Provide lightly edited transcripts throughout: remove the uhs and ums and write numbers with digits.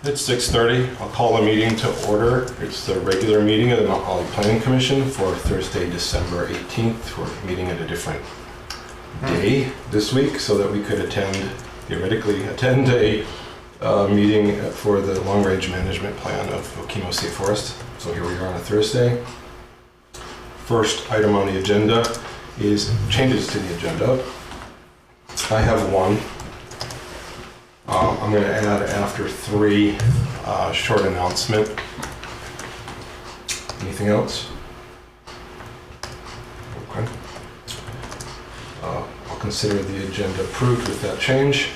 It's 6:30. I'll call the meeting to order. It's the regular meeting of the Mount Holly Planning Commission for Thursday, December 18th. We're meeting at a different day this week so that we could theoretically attend a meeting for the long-range management plan of Okemo State Forest. So here we are on a Thursday. First item on the agenda is changes to the agenda. I have one. I'm going to add after 3 short announcement. Anything else? Okay. I'll consider the agenda approved with that change.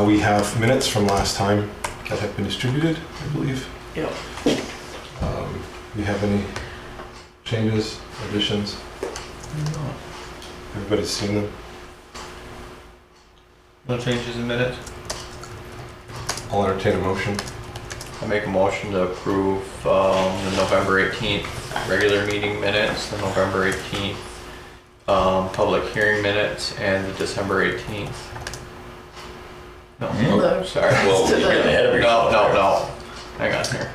We have minutes from last time that have been distributed, I believe. Yep. Do you have any changes, additions? No. Everybody's seen them? No changes in minutes? I'll entertain a motion. I make a motion to approve the November 18th regular meeting minutes, the November 18th public hearing minutes, and the December 18th. No, No. sorry. Well, you're getting ahead of No. Hang on here.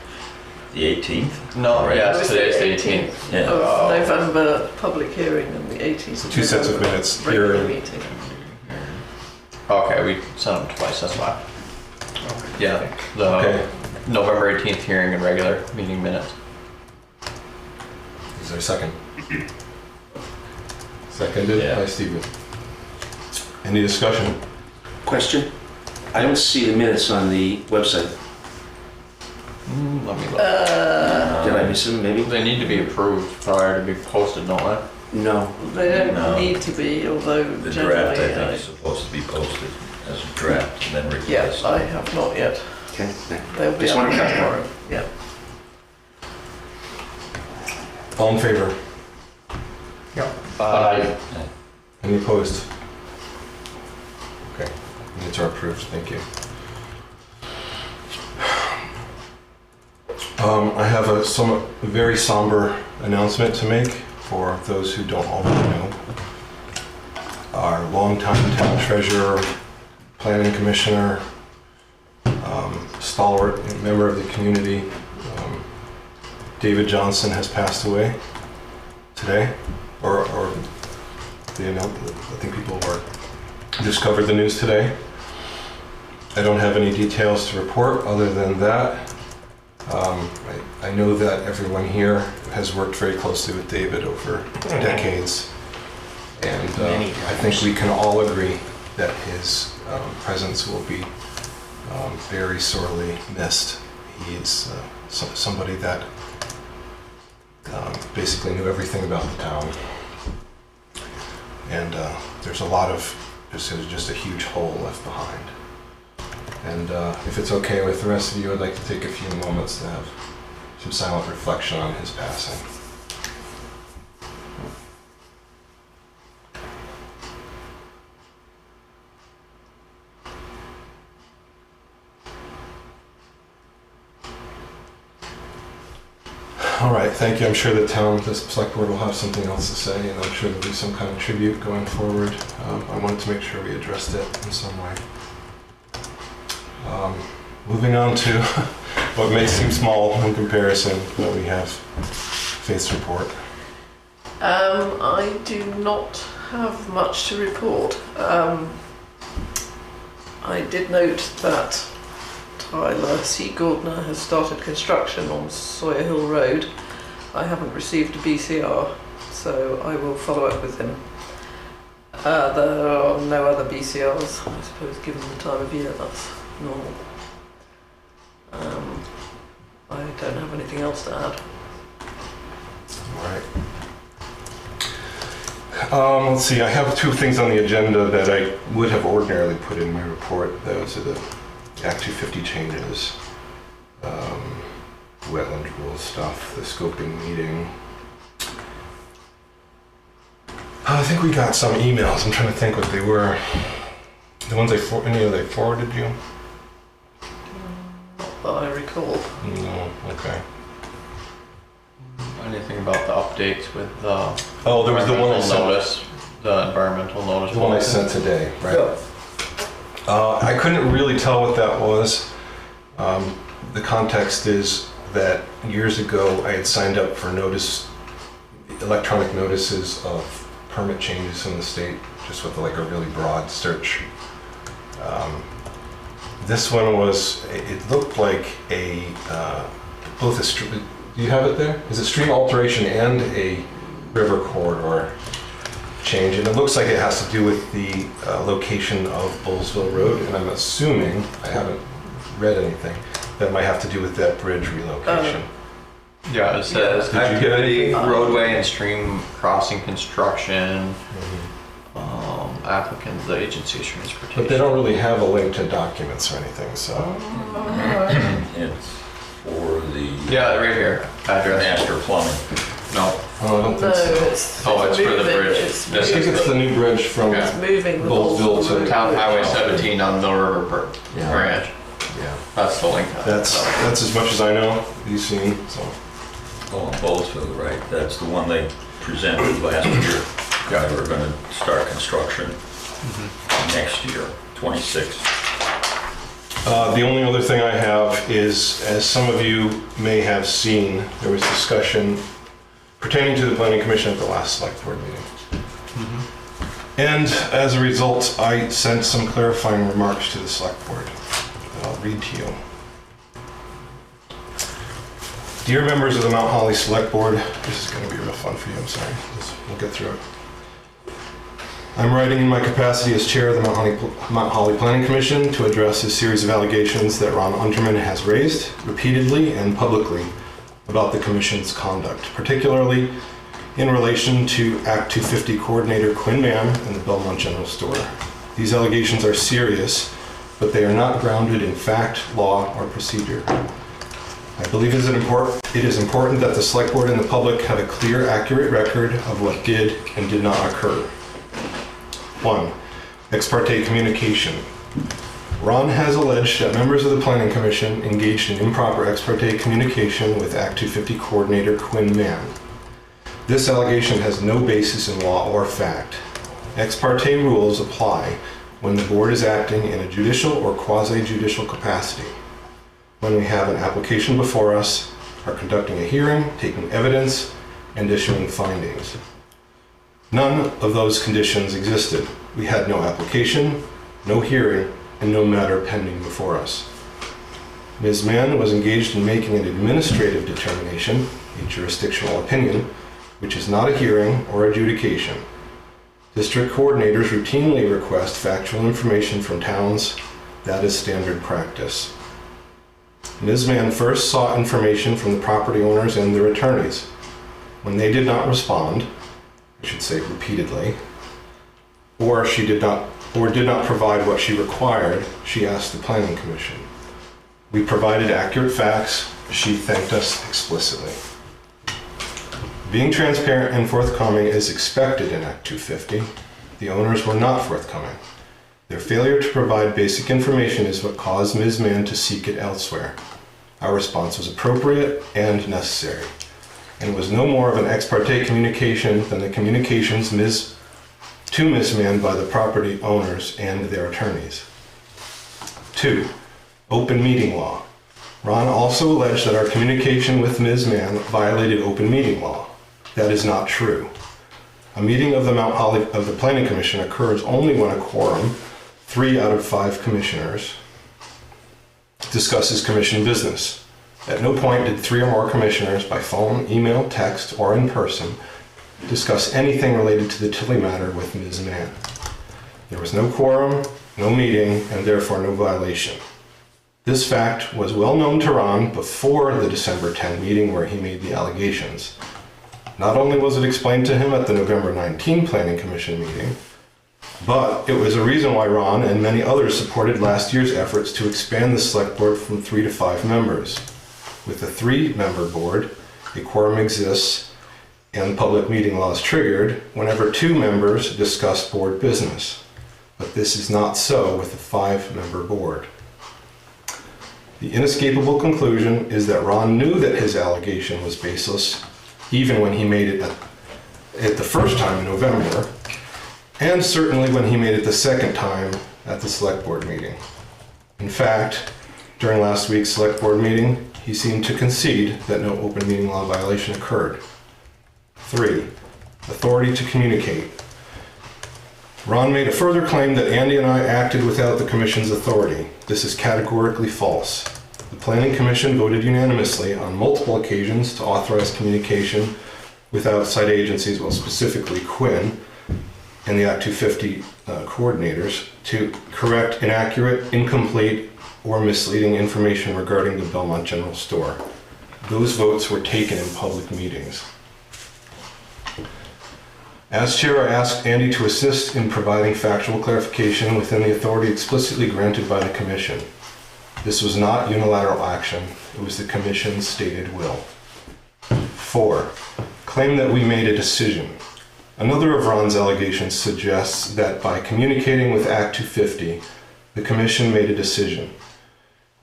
The 18th? No, Right. yes, It's today's the the 18th. Yeah. Of November public hearing and the 18th of Two sets of November minutes, regular here. meeting. Okay, we sent them twice, that's why. Yeah, the Okay. November 18th hearing and regular meeting minutes. Is there a second? Seconded Yeah. by Stephen. Any discussion? Question? I don't see the minutes on the website. Let me look. Did I miss them, maybe? They need to be approved prior to be posted, don't they? No. They don't No. need to be, although The generally draft, I think, is supposed to be posted as a draft and then yeah, replaced. I have not yet. Okay. They'll be Just up want to cut tomorrow. Yeah. All in favor? Aye. Any opposed? Okay, minutes are approved, thank you. I have a very somber announcement to make for those who don't already know. Our longtime town treasurer, planning commissioner, stalwart member of the community, David Johnson has passed away today, or I think people discovered the news today. I don't have any details to report other than that. I know that everyone here has worked very closely with David over decades, and I think we can all agree that his presence will be very sorely missed. He is somebody that basically knew everything about the town, and there's a lot of just a huge hole left behind. And if it's okay with the rest of you, I'd like to take a few moments to have some silent reflection on his passing. All right, thank you. I'm sure the select board will have something else to say, and I'm sure there'll be some kind of tribute going forward. I wanted to make sure we addressed it in some way. Moving on to what may seem small in comparison, but we have Faith's report. I do not have much to report. I did note that Tyler C. Gordner has started construction on Sawyer Hill Road. I haven't received a BCR, so I will follow up with him. There are no other BCRs, I suppose, given the time of year, that's normal. I don't have anything else to add. All right. Let's see, I have 2 things on the agenda that I would have ordinarily put in my report. Those are the Act 250 changes, wetland rules stuff, the scoping meeting. I think we got some emails. I'm trying to think what they were. The ones they forwarded you? Not that I recall. No, okay. Anything about the updates with the Oh, there was the one I environmental sent. notice, the environmental notice. The one I sent today, right? I couldn't really tell what that was. The context is that years ago I had signed up for electronic notices of permit changes in the state, just with like a really broad search. This one was, it looked like both a stream, do you have it there? Is it stream alteration and a river corridor change? And it looks like it has to do with the location of Bullsville Road, and I'm assuming, I haven't read anything, that might have to do with that bridge relocation. Yeah, it says Did you get activity, anything? roadway and stream crossing construction, Mhm. applicants, the agency of transportation. But they don't really have a link to documents or anything, so. It's for the Yeah, right here, address. master plumbing. No, Oh, I don't No, think so. it's Oh, it's for the moving, bridge. It's This I think moving, it's the new bridge from, Yeah. it's moving the Bullsville to Road. Town Highway 17 on Mill River Yeah. Branch. yeah. That's the link. That's as much as I know, you've seen, so. Oh, in Boalsville, right, that's the one they presented last year. Yeah, they were gonna start construction next year, 26. The only other thing I have is, as some of you may have seen, there was discussion pertaining to the planning commission at the last select board meeting. And as a result, I sent some clarifying remarks to the select board that I'll read to you. Dear members of the Mount Holly Select Board, this is going to be real fun for you, I'm sorry. We'll get through it. I'm writing in my capacity as chair of the Mount Holly Planning Commission to address a series of allegations that Ron Unterman has raised repeatedly and publicly about the commission's conduct, particularly in relation to Act 250 coordinator Quinn Mann and the Belmont General Store. These allegations are serious, but they are not grounded in fact, law, or procedure. I believe it is important that the select board and the public have a clear, accurate record of what did and did not occur. 1. Ex parte communication. Ron has alleged that members of the Planning Commission engaged in improper ex parte communication with Act 250 coordinator Quinn Mann. This allegation has no basis in law or fact. Ex parte rules apply when the board is acting in a judicial or quasi-judicial capacity. When we have an application before us, are conducting a hearing, taking evidence, and issuing findings. None of those conditions existed. We had no application, no hearing, and no matter pending before us. Ms. Mann was engaged in making an administrative determination, a jurisdictional opinion, which is not a hearing or adjudication. District coordinators routinely request factual information from towns. That is standard practice. Ms. Mann first sought information from the property owners and their attorneys. When they did not respond, I should say repeatedly, or did not provide what she required, she asked the Planning Commission. We provided accurate facts. She thanked us explicitly. Being transparent and forthcoming is expected in Act 250. The owners were not forthcoming. Their failure to provide basic information is what caused Ms. Mann to seek it elsewhere. Our response was appropriate and necessary, and was no more of an ex parte communication than the communications to Ms. Mann by the property owners and their attorneys. 2. Open meeting law. Ron also alleged that our communication with Ms. Mann violated open meeting law. That is not true. A meeting of the Planning Commission occurs only when a quorum, 3 out of 5 commissioners, discusses commission business. At no point did 3 or more commissioners, by phone, email, text, or in person, discuss anything related to the Tilly matter with Ms. Mann. There was no quorum, no meeting, and therefore no violation. This fact was well known to Ron before the December 10 meeting where he made the allegations. Not only was it explained to him at the November 19 Planning Commission meeting, but it was a reason why Ron and many others supported last year's efforts to expand the select board from 3 to 5 members. With a 3-member board, a quorum exists and public meeting law is triggered whenever 2 members discuss board business. But this is not so with a 5-member board. The inescapable conclusion is that Ron knew that his allegation was baseless, even when he made it at the first time in November, and certainly when he made it the second time at the select board meeting. In fact, during last week's select board meeting, he seemed to concede that no open meeting law violation occurred. 3. Authority to communicate. Ron made a further claim that Andy and I acted without the commission's authority. This is categorically false. The Planning Commission voted unanimously on multiple occasions to authorize communication with outside agencies, well, specifically Quinn and the Act 250 coordinators, to correct inaccurate, incomplete, or misleading information regarding the Belmont General Store. Those votes were taken in public meetings. As chair, I asked Andy to assist in providing factual clarification within the authority explicitly granted by the commission. This was not unilateral action, it was the commission's stated will. 4. Claim that we made a decision. Another of Ron's allegations suggests that by communicating with Act 250, the commission made a decision.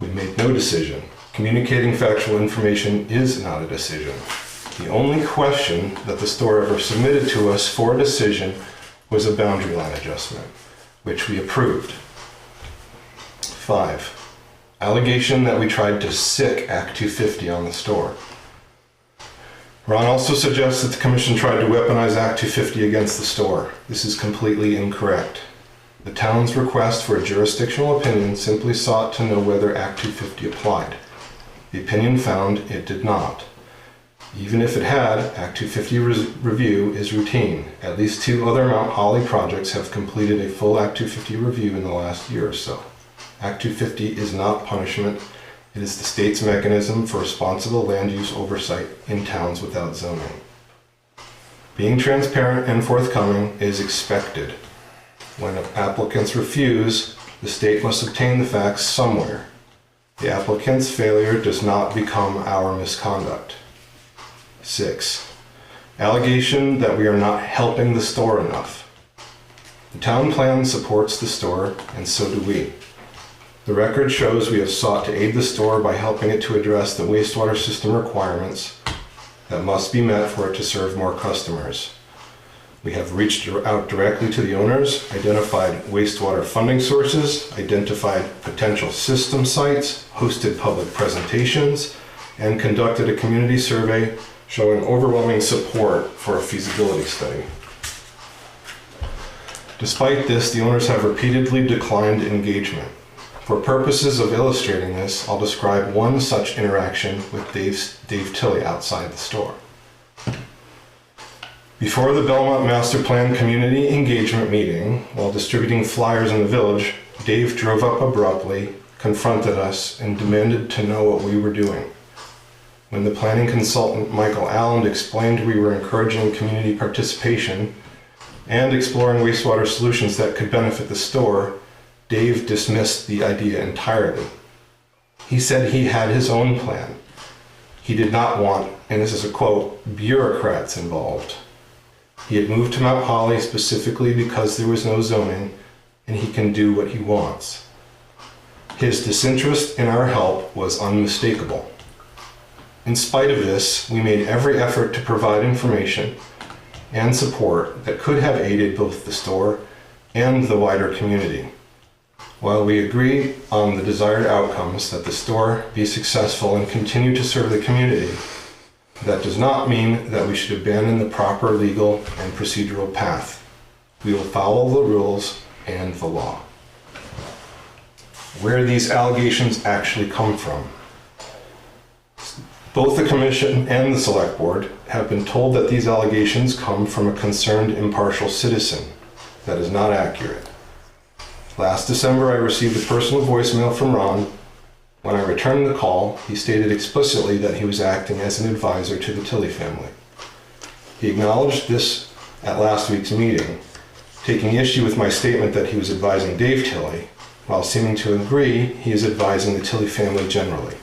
We made no decision. Communicating factual information is not a decision. The only question that the store ever submitted to us for a decision was a boundary line adjustment, which we approved. 5. Allegation that we tried to sic Act 250 on the store. Ron also suggests that the commission tried to weaponize Act 250 against the store. This is completely incorrect. The town's request for a jurisdictional opinion simply sought to know whether Act 250 applied. The opinion found it did not. Even if it had, Act 250 review is routine. At least 2 other Mount Holly projects have completed a full Act 250 review in the last year or so. Act 250 is not punishment. It is the state's mechanism for responsible land use oversight in towns without zoning. Being transparent and forthcoming is expected. When applicants refuse, the state must obtain the facts somewhere. The applicant's failure does not become our misconduct. 6. Allegation that we are not helping the store enough. The town plan supports the store, and so do we. The record shows we have sought to aid the store by helping it to address the wastewater system requirements that must be met for it to serve more customers. We have reached out directly to the owners, identified wastewater funding sources, identified potential system sites, hosted public presentations, and conducted a community survey showing overwhelming support for a feasibility study. Despite this, the owners have repeatedly declined engagement. For purposes of illustrating this, I'll describe one such interaction with Dave Tilley outside the store. Before the Belmont Master Plan Community Engagement meeting, while distributing flyers in the village, Dave drove up abruptly, confronted us, and demanded to know what we were doing. When the planning consultant Michael Allen explained we were encouraging community participation and exploring wastewater solutions that could benefit the store, Dave dismissed the idea entirely. He said he had his own plan. He did not want, and this is a quote, bureaucrats involved. He had moved to Mount Holly specifically because there was no zoning, and he can do what he wants. His disinterest in our help was unmistakable. In spite of this, we made every effort to provide information and support that could have aided both the store and the wider community. While we agree on the desired outcomes, that the store be successful and continue to serve the community, that does not mean that we should abandon the proper legal and procedural path. We will follow the rules and the law. Where these allegations actually come from. Both the Commission and the Select Board have been told that these allegations come from a concerned, impartial citizen. That is not accurate. Last December, I received a personal voicemail from Ron. When I returned the call, he stated explicitly that he was acting as an advisor to the Tilley family. He acknowledged this at last week's meeting, taking issue with my statement that he was advising Dave Tilley, while seeming to agree he is advising the Tilley family generally.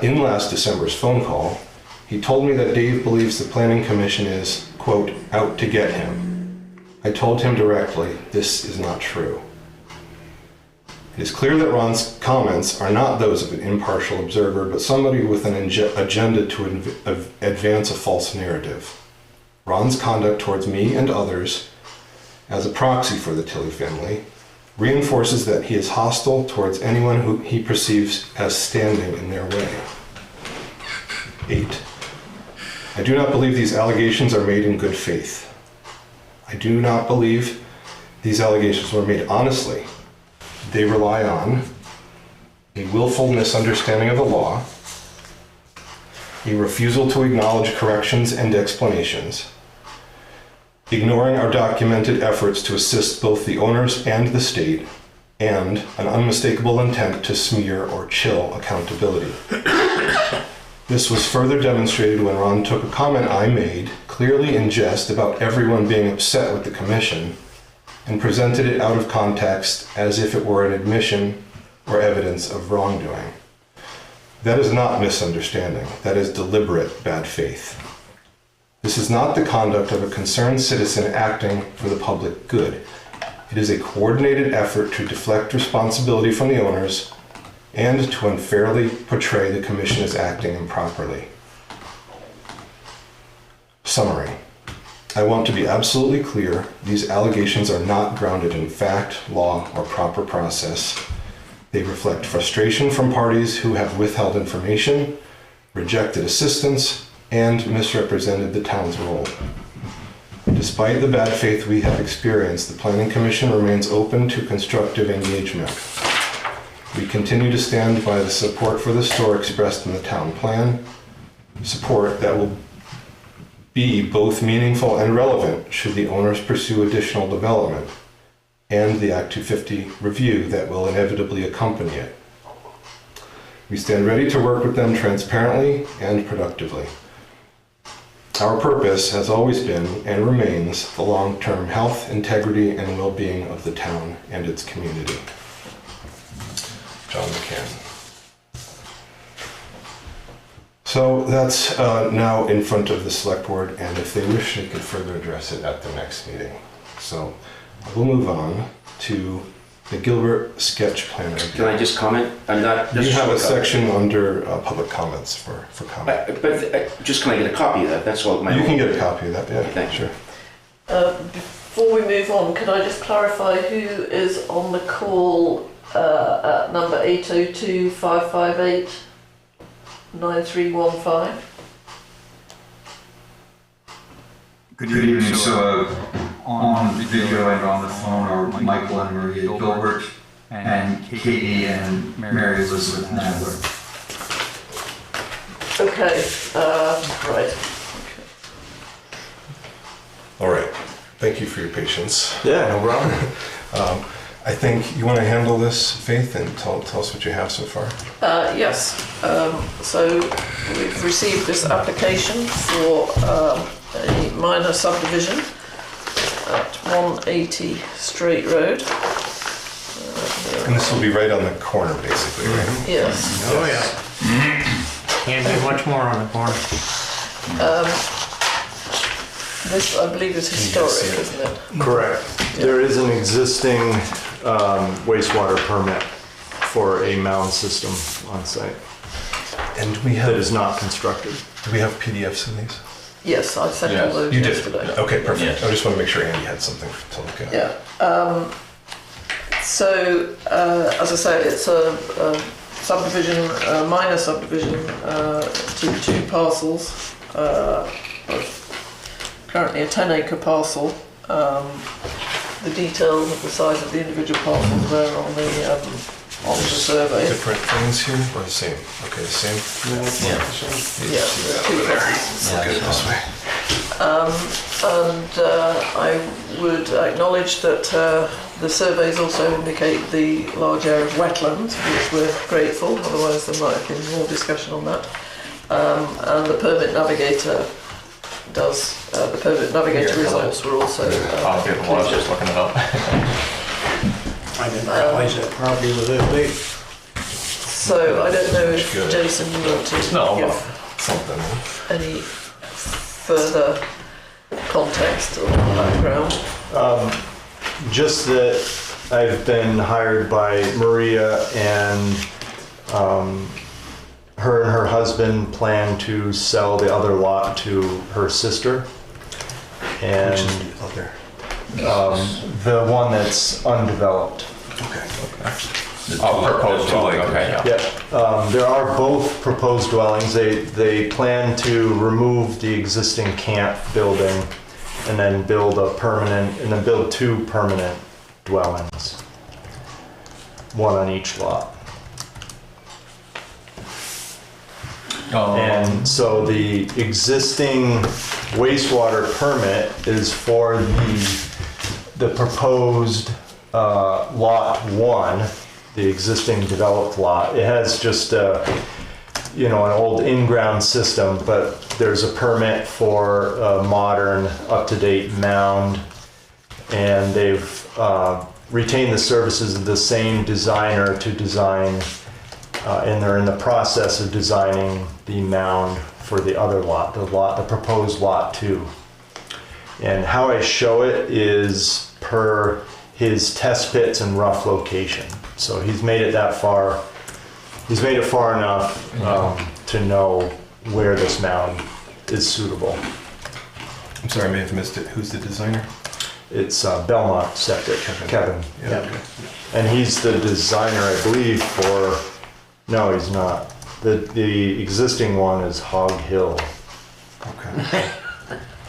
In last December's phone call, he told me that Dave believes the Planning Commission is, quote, out to get him. I told him directly, this is not true. It is clear that Ron's comments are not those of an impartial observer, but somebody with an agenda to advance a false narrative. Ron's conduct towards me and others as a proxy for the Tilley family, reinforces that he is hostile towards anyone who he perceives as standing in their way. 8. I do not believe these allegations are made in good faith. I do not believe these allegations were made honestly. They rely on a willful misunderstanding of the law, a refusal to acknowledge corrections and explanations, ignoring our documented efforts to assist both the owners and the state, and an unmistakable intent to smear or chill accountability. This was further demonstrated when Ron took a comment I made, clearly in jest, about everyone being upset with the commission, and presented it out of context as if it were an admission or evidence of wrongdoing. That is not misunderstanding. That is deliberate bad faith. This is not the conduct of a concerned citizen acting for the public good. It is a coordinated effort to deflect responsibility from the owners and to unfairly portray the commission as acting improperly. Summary. I want to be absolutely clear, these allegations are not grounded in fact, law, or proper process. They reflect frustration from parties who have withheld information, rejected assistance, and misrepresented the town's role. Despite the bad faith we have experienced, the Planning Commission remains open to constructive engagement. We continue to stand by the support for the store expressed in the town plan, support that will be both meaningful and relevant should the owners pursue additional development, and the Act 250 review that will inevitably accompany it. We stand ready to work with them transparently and productively. Our purpose has always been and remains the long-term health, integrity, and well-being of the town and its community. John McCann. So that's now in front of the select board, and if they wish, they could further address it at the next meeting. So we'll move on to the Gilbert sketch plan review. Can I just comment? I'm not. You have a section under public comments for comment. Just can I get a copy of that? That's all. You can get a copy of that, yeah. Thank you. Sure. Before we move on, can I just clarify who is on the call at number 802-558-9315? Good evening. So on video and on the phone are Michael and Maria Gilbert and Katie and Mary Elizabeth Nadler. Okay, right. All right. Thank you for your patience. Yeah, no problem. I think you want to handle this, Faith, and tell us what you have so far. Yes, so we've received this application for a minor subdivision at 180 Straight Road. And this will be right on the corner, basically, right? Yes. Oh yeah. Can't do much more on the corner. This, I believe, is historic, see it. isn't it? Correct. There is an existing wastewater permit for a mound system on site And we that have, is not constructed. do we have PDFs of these? Yes, I sent all Yes. those You did? yesterday. Okay, perfect. Yes. I just want to make sure Andy had something to look at. Yeah. So, as I say, it's a subdivision, a minor subdivision to two parcels. Currently a 10-acre parcel. The details of the size of the individual parcels there on the survey. Different things here, or the same? Okay, the same? Yeah, there's two parcels. Look at it this way. And I would acknowledge that the surveys also indicate the large area of wetlands, which we're grateful, otherwise there might have been more discussion on that. And the permit navigator does, the permit navigator results were also... I was just looking it up. I didn't realize that property was that big. So I don't know if Good. Jason, you want to No, give Something. any further context or background? Just that I've been hired by Maria, and her and her husband plan to sell the other lot to her sister. And Which is the other. The one that's undeveloped. The Oh, two- proposed the two dwelling, acres. okay, yeah. Yeah, there are both proposed dwellings. They plan to remove the existing camp building and then build two permanent dwellings. One on each lot. And so the existing wastewater permit is for the proposed lot 1, the existing developed lot. It has just an old in-ground system, but there's a permit for a modern, up-to-date mound, and they've retained the services of the same designer to design, and they're in the process of designing the mound for the other lot, the proposed lot 2. And how I show it is per his test pits and rough location. So he's made it that far. He's made it far enough to know where this mound is suitable. I'm sorry, I may have missed it. Who's the designer? It's Belmont Septic, Kevin. Yeah. Okay. And he's the designer, I believe, for, no, he's not. The existing one is Hog Hill Okay.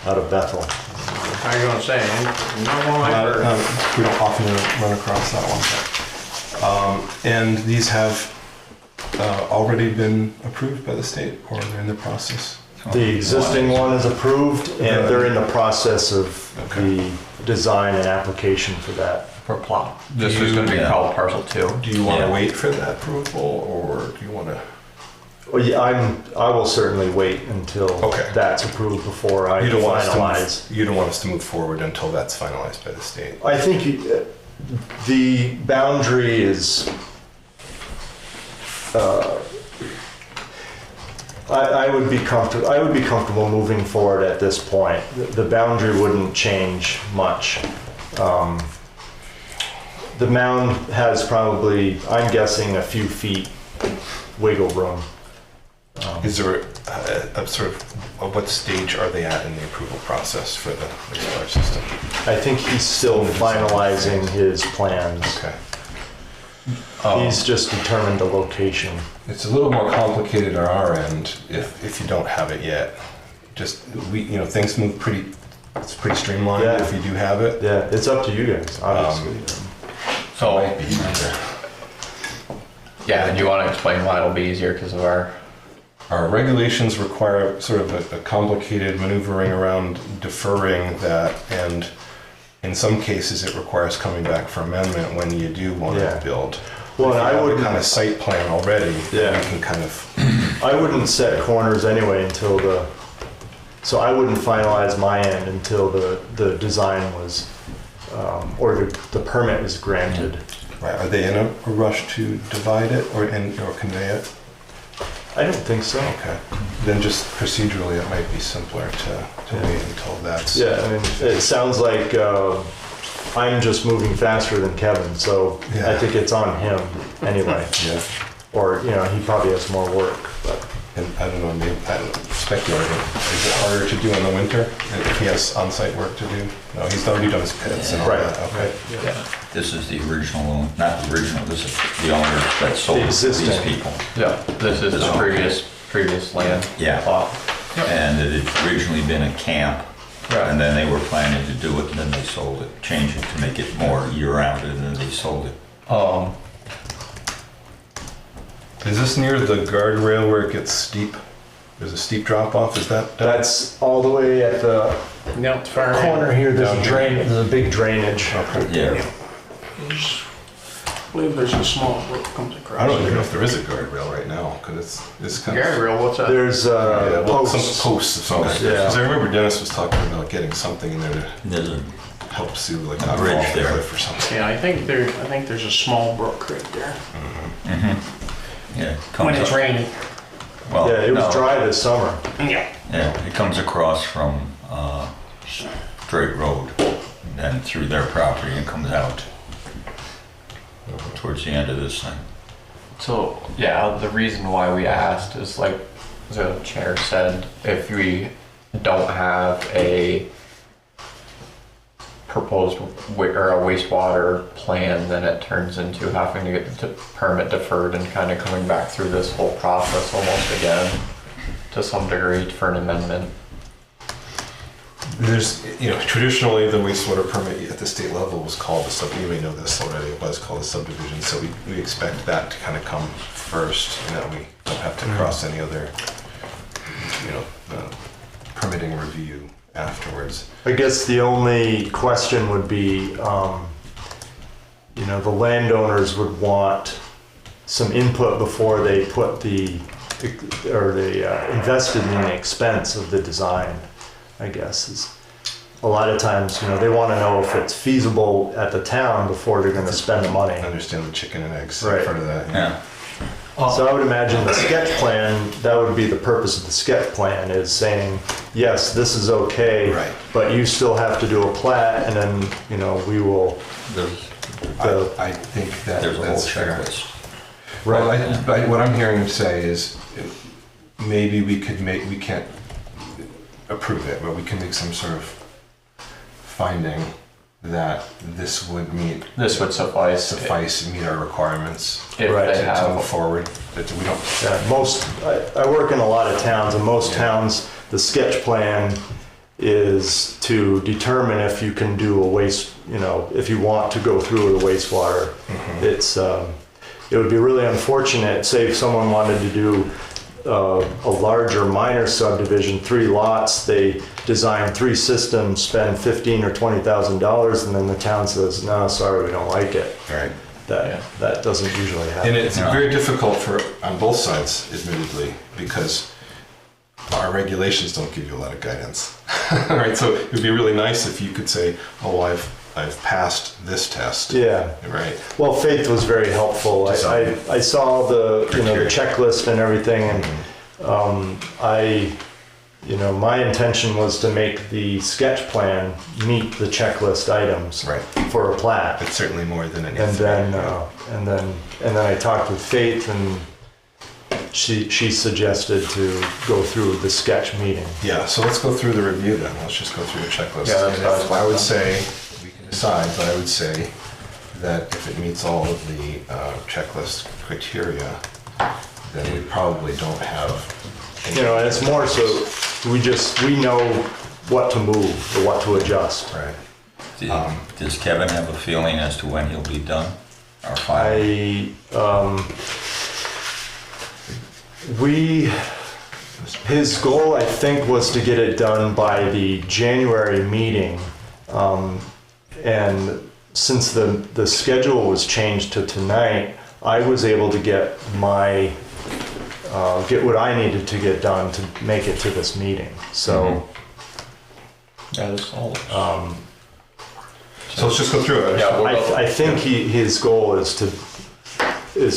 out of Bethel. How you gonna say? No one I heard. We don't often run across that one. And these have already been approved by the state, or they're in the process? The existing one is approved, and they're in the process of the design and application for that. For plot. This Do is gonna be you- called parcel 2. Do you want to Yeah. wait for that approval, or do you want to? Well, yeah, I will certainly wait until Okay. that's approved before I You don't want finalize. us to. You don't want us to move forward until that's finalized by the state. I think the boundary is. I would be comfortable. I would be comfortable moving forward at this point. The boundary wouldn't change much. The mound has probably, I'm guessing, a few feet wiggle room. Is there a sort of what stage are they at in the approval process for the wastewater system? I think he's still finalizing his plans. Okay. He's just determined the location. It's a little more complicated on our end if you don't have it yet. Just things move pretty. It's pretty streamlined Yeah. if you do have it. Yeah, it's up to you guys, obviously. So, Might be easier. yeah, and you wanna explain why it'll be easier because of our, Our regulations require sort of a complicated maneuvering around deferring that, and in some cases it requires coming back for amendment when you do want Yeah. to build. Well, If you I have would a kind of site plan already. Yeah. We can kind of. I wouldn't set corners anyway until so I wouldn't finalize my end until the design was, or the permit was granted. Right. Are they in a rush to divide it or convey it? I don't think so. Okay. Then just procedurally, it might be simpler to wait until that's. Yeah, I mean, it sounds like I'm just moving faster than Kevin, so I Yeah. think it's on him anyway. Yeah. Or, he probably has more work, but. And I don't know, maybe, I don't know, speculating. Is it harder to do in the winter if he has on-site work to do? No, he's already done his pits and all Right, that. Okay. yeah. This is the original, not the original, this is the owner that sold The it to these existing. people. Yeah, this is the So- previous land. Yeah. Plot. And it had originally been a camp, and then they were planning to do it, and then they sold it, changed it to make it more year-round, and then they sold it. Is this near the guardrail where it gets steep? There's a steep drop off, is that? That's all the way at the No, it's far in. corner here, Down here. there's a big drainage. Okay. Yeah. I believe there's a small brook comes across. I don't even know if there is a guardrail right now, because it's kind of. Guardrail, what's that? There's Yeah, well, some posts. posts of some kind. Yeah. Because I remember Dennis was talking about getting something in there to There's a, help Sue like A not bridge fall off the there. cliff or something. Yeah, I think there's a small brook right there. yeah. it When comes it's up- raining. well, Yeah, it was no, dry this summer. Yeah. Yeah, it comes across from Drake Road, and then through their property and comes out towards the end of this thing. So, yeah, the reason why we asked is like the chair said, if we don't have a proposed or a wastewater plan, then it turns into having to get the permit deferred and kind of coming back through this whole process almost again to some degree for an amendment. There's, traditionally the wastewater permit at the state level was called you may know this already, it was called a subdivision, so we expect that to kind of come first, and that we don't have to cross any other, permitting review afterwards. I guess the only question would be, the landowners would want some input before they put invested in the expense of the design, I guess. Is a lot of times, they want to know if it's feasible at the town before they're going to spend the money. I understand the chicken and eggs Right. in front of that. Yeah. So I would imagine the sketch plan, that would be the purpose of the sketch plan, is saying, yes, this is okay, Right. but you still have to do a plat, and then, we will. I think that There's a whole that's fair. checklist. Well, what I'm hearing him say is maybe we can't approve it, but we can make some sort of finding that this would suffice, meet our requirements If Right. they to move have, forward. That we don't. Yeah, I work in a lot of towns, and most towns, the sketch plan is to determine if you can do a waste, if you want to go through with a wastewater. It would be really unfortunate, say if someone wanted to do a larger minor subdivision, 3 lots, they design 3 systems, spend $15,000 or $20,000, and then the town says, no, sorry, we don't like it. Right. That doesn't usually happen. And it's very difficult on both sides, admittedly, because our regulations don't give you a lot of guidance. Right. So it would be really nice if you could say, oh, I've passed this test. Yeah. Right. Well, Faith was very helpful. I saw the Criteria. checklist and everything, and my intention was to make the sketch plan meet the checklist items Right. for a plat. It's certainly more than anything. And then I talked with Faith, and she suggested to go through the sketch meeting. Yeah, so let's go through the review then. Let's just go through the checklist. Yeah, that's And what I was I would thinking. say, we can decide, but I would say that if it meets all of the checklist criteria, then we probably don't have. And it's more so we know what to move or what to adjust. Right. Does Kevin have a feeling as to when he'll be done? Our final? His goal, I think, was to get it done by the January meeting. And since the schedule was changed to tonight, I was able to get what I needed to get done to make it to this meeting. So, yeah, this all. So let's just go through it. Yeah, we'll go. I think his goal is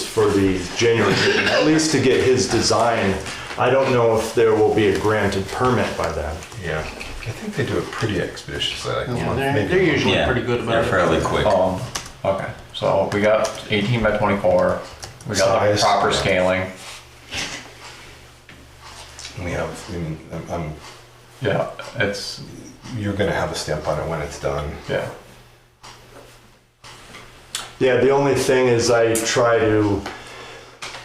for the January meeting, at least to get his design. I don't know if there will be a granted permit by then. Yeah. I think they do it pretty expeditiously. Like a Yeah, month, they're maybe. usually Yeah, pretty good they're about it. fairly quick. Okay, so we got 18 by 24. We got the Size. proper scaling. We have, Yeah, it's, you're going to have a stamp on it when it's done. yeah. Yeah, the only thing is I try to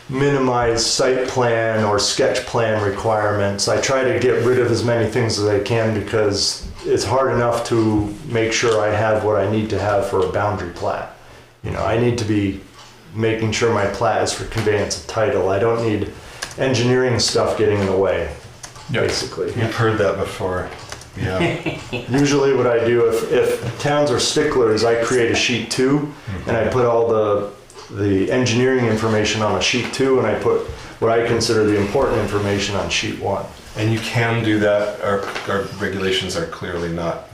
minimize site plan or sketch plan requirements. I try to get rid of as many things as I can because it's hard enough to make sure I have what I need to have for a boundary plat. I need to be making sure my plat is for conveyance of title. I don't need engineering stuff getting in the way, basically. You've heard that before. Yeah. Usually what I do, if towns are sticklers, I create a sheet 2 and I put all the engineering information on a sheet 2 and I put what I consider the important information on sheet 1. And you can do that. Our regulations are clearly not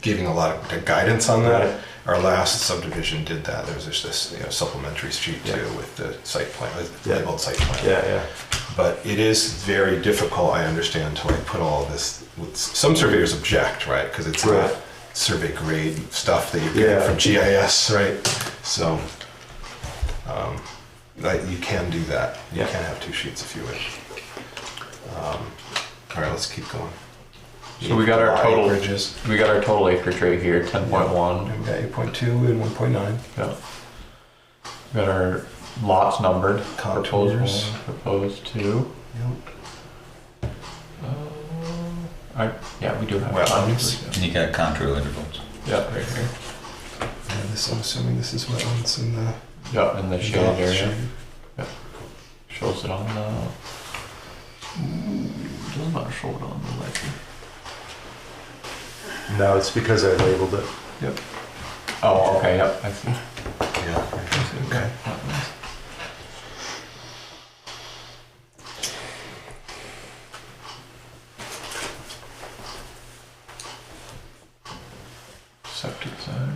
giving a lot of guidance on that. Right. Our last subdivision did that. There was just this supplementary sheet too with the site plan, labeled site plan. Yeah. But it is very difficult, I understand, to put all of this. Some surveyors object, right? Because it's Right. not survey grade stuff that you get from GIS, right? So you can do that. You can have 2 sheets if you wish. All right, let's keep going. So we got our total, Acreages. we got our total acreage right here, 10.1. And we got 8.2 and 1.9. Yeah. We got our lots numbered. Contours. Proposed to. Yeah, we do have Wetlands. contours, And you got contour intervals. Yeah, right here. And this, I'm assuming this is wetlands in the Yeah, in the shaded dots area. shaded. Shows it on the. Does not show it on the ledger. No, it's because I labeled it. Oh, okay, yep, I see. Yeah. Okay. Septic side.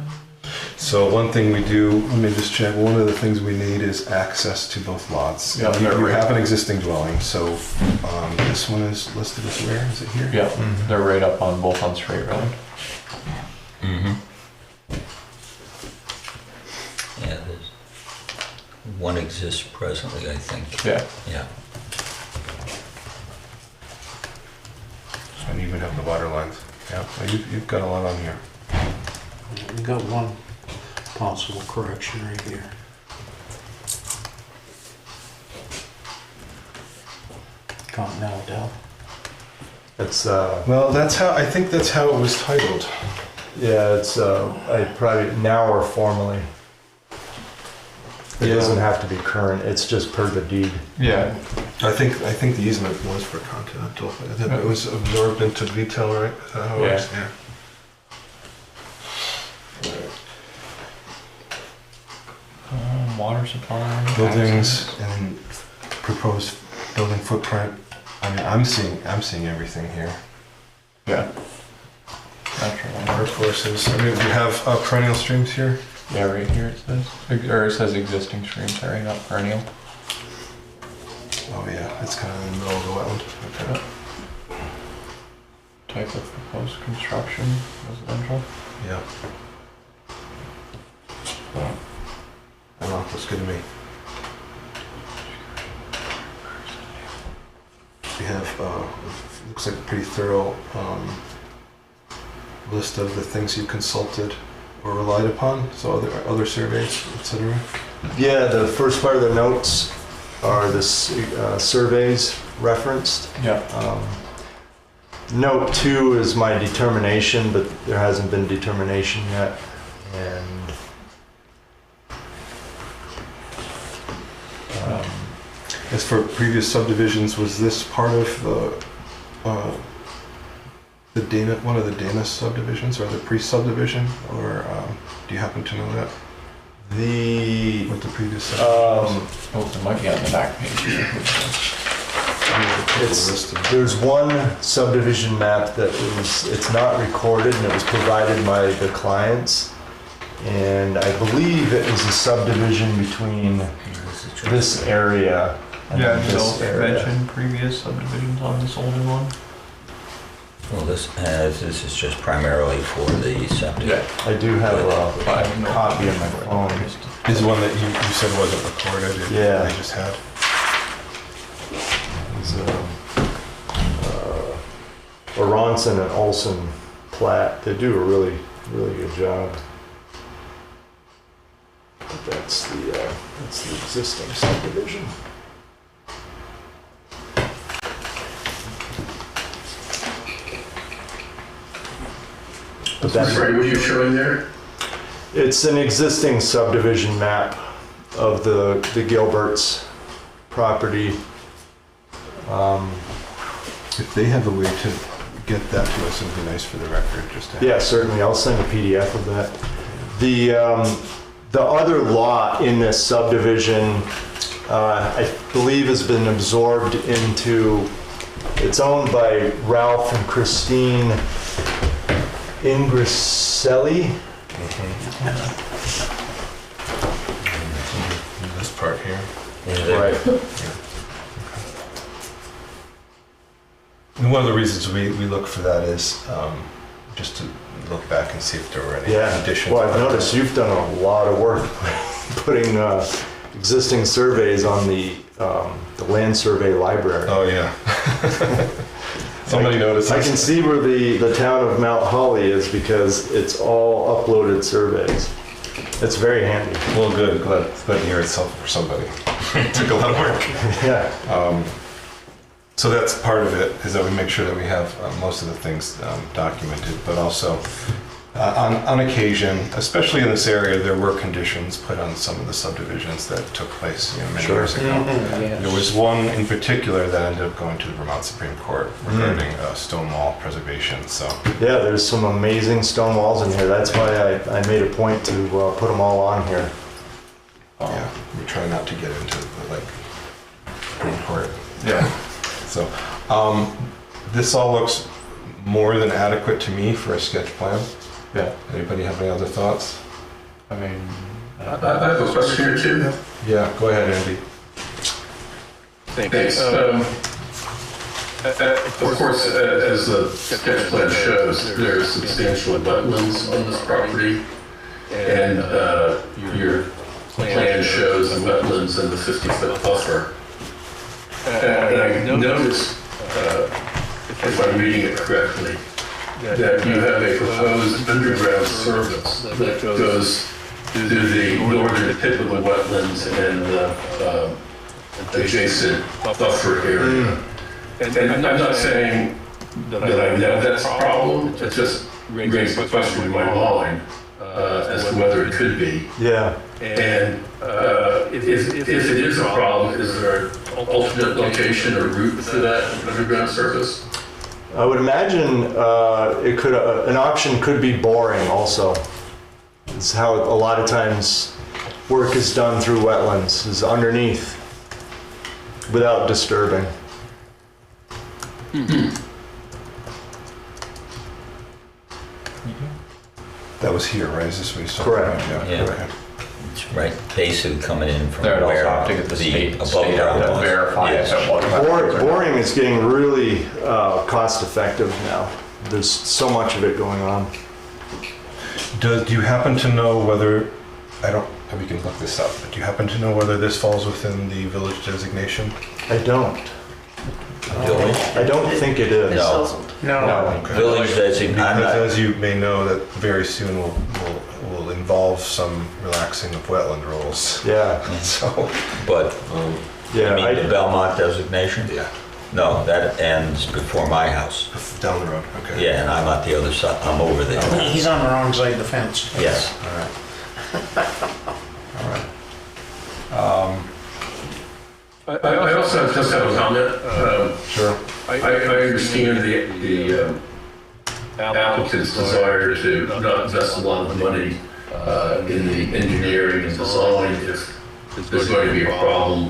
So one thing we do, let me just check, one of the things we need is access to both lots. Yeah, You they're you right. have an existing dwelling, so this one is listed as where, is it here? Yeah, Mhm. they're right up on both on Straight Road. Mm-hmm. Yeah, there's, one exists presently, I think. Yeah. Yeah. And you would have the water lines. Yeah, well, you've got a lot on here. We got one possible correction right here. Continental Dell. It's, Well, that's how, I think that's how it was titled. yeah, it's, I probably, now or formally. It Yeah. doesn't have to be current, it's just per the deed. Yeah. I think the easement was for Continental. I think it was absorbed into detail, right? Is that how it works? Yeah. Water supply. Buildings access. and proposed building footprint. I mean, I'm seeing everything here. Yeah. Natural water. Water courses. I mean, we have perennial streams here. Yeah, right here it says. Or it says existing stream, sorry, not perennial. Oh yeah, it's kind of in the middle of the wetland. Okay. Type of proposed construction, residential. Yeah. I don't know, looks good to me. We have, looks like a pretty thorough list of the things you consulted or relied upon, so other surveys, etc. Yeah, the first part of the notes are the surveys referenced. Yeah. Note 2 is my determination, but there hasn't been determination yet. And As for previous subdivisions, was this part of the Dana, one of the Dana subdivisions, or the pre-subdivision, or do you happen to know that? the What the previous subdivision Oh, it might be on the back page. there's one subdivision map that it's not recorded and it was provided by the clients. And I believe it was a subdivision between this area and Yeah, this Bill area. mentioned previous subdivisions on this older one. Well, this is just primarily for the septic. I do have a I have no copy on my idea. phone. Is the one that you said wasn't recorded? Yeah. They just had. It's Aronson and Olson plat. They do a really, really good job. But that's the existing subdivision. But that's Right, what you're showing there? It's an existing subdivision map of the Gilberts property. If they have a way to get that to us, it'd be nice for the record, just to have. Yeah, certainly, I'll send a PDF of that. The other lot in this subdivision, I believe has been absorbed into, it's owned by Ralph and Christine Ingriselli. This part here. Right. And one of the reasons we look for that is just to look back and see if there were any Yeah, additions. well, I've noticed you've done a lot of work putting existing surveys on the land survey library. Oh, yeah. Somebody noticed. I can see where the town of Mount Holly is because it's all uploaded surveys. It's very handy. Well, good. Glad to hear it's helpful for somebody. It took a lot of work. Yeah. So that's part of it, is that we make sure that we have most of the things documented, but also on occasion, especially in this area, there were conditions put on some of the subdivisions that took place many Sure. years ago. There was one in particular that ended up going to the Vermont Supreme Court regarding stone wall preservation. So Yeah, there's some amazing stone walls in here. That's why I made a point to put them all on here. yeah, we try not to get into the Supreme Court. Yeah. So this all looks more than adequate to me for a sketch plan. Yeah. Anybody have any other thoughts? I mean, I have a question or two. Yeah, go ahead, Andy. Thanks. Of course, as the sketch plan shows, there are substantial wetlands on this property, and your plan shows the wetlands in the 50-foot buffer. And I noticed, if I'm reading it correctly, that you have a proposed underground service that goes through the northern tip of the wetlands and the adjacent buffer area. And I'm not saying that I know that's a problem, it just raised a question in my mind as to whether it could be. Yeah. And if it is a problem, is there an alternate location or route for that underground service? I would imagine it could an option could be boring also. It's how a lot of times work is done through wetlands, is underneath without disturbing. That was here, right? Is this what he's talking Correct. about? Yeah. Okay. It's right, basically coming in from they'd also where have to get the state above to ground was. verify if Yes. it was wetlands or not. Boring is getting really cost effective now. There's so much of it going on. Do you happen to know whether, we can look this up, but do you happen to know whether this falls within the village designation? I don't. Village? I don't think it is. It No. doesn't. No. Okay. Village designation, I'm Because not, as you may know, that very soon will involve some relaxing of wetland rules. Yeah. So, but you Yeah. mean the Belmont designation? yeah, No, that ends before my house. down the road, okay. Yeah, and I'm at the other side, I'm over there. He's on the wrong side of the fence. Yes. All right. All right. I also just have a comment. Sure. I understand the applicant's desire to not invest a lot of money in the engineering and design if there's going to be a problem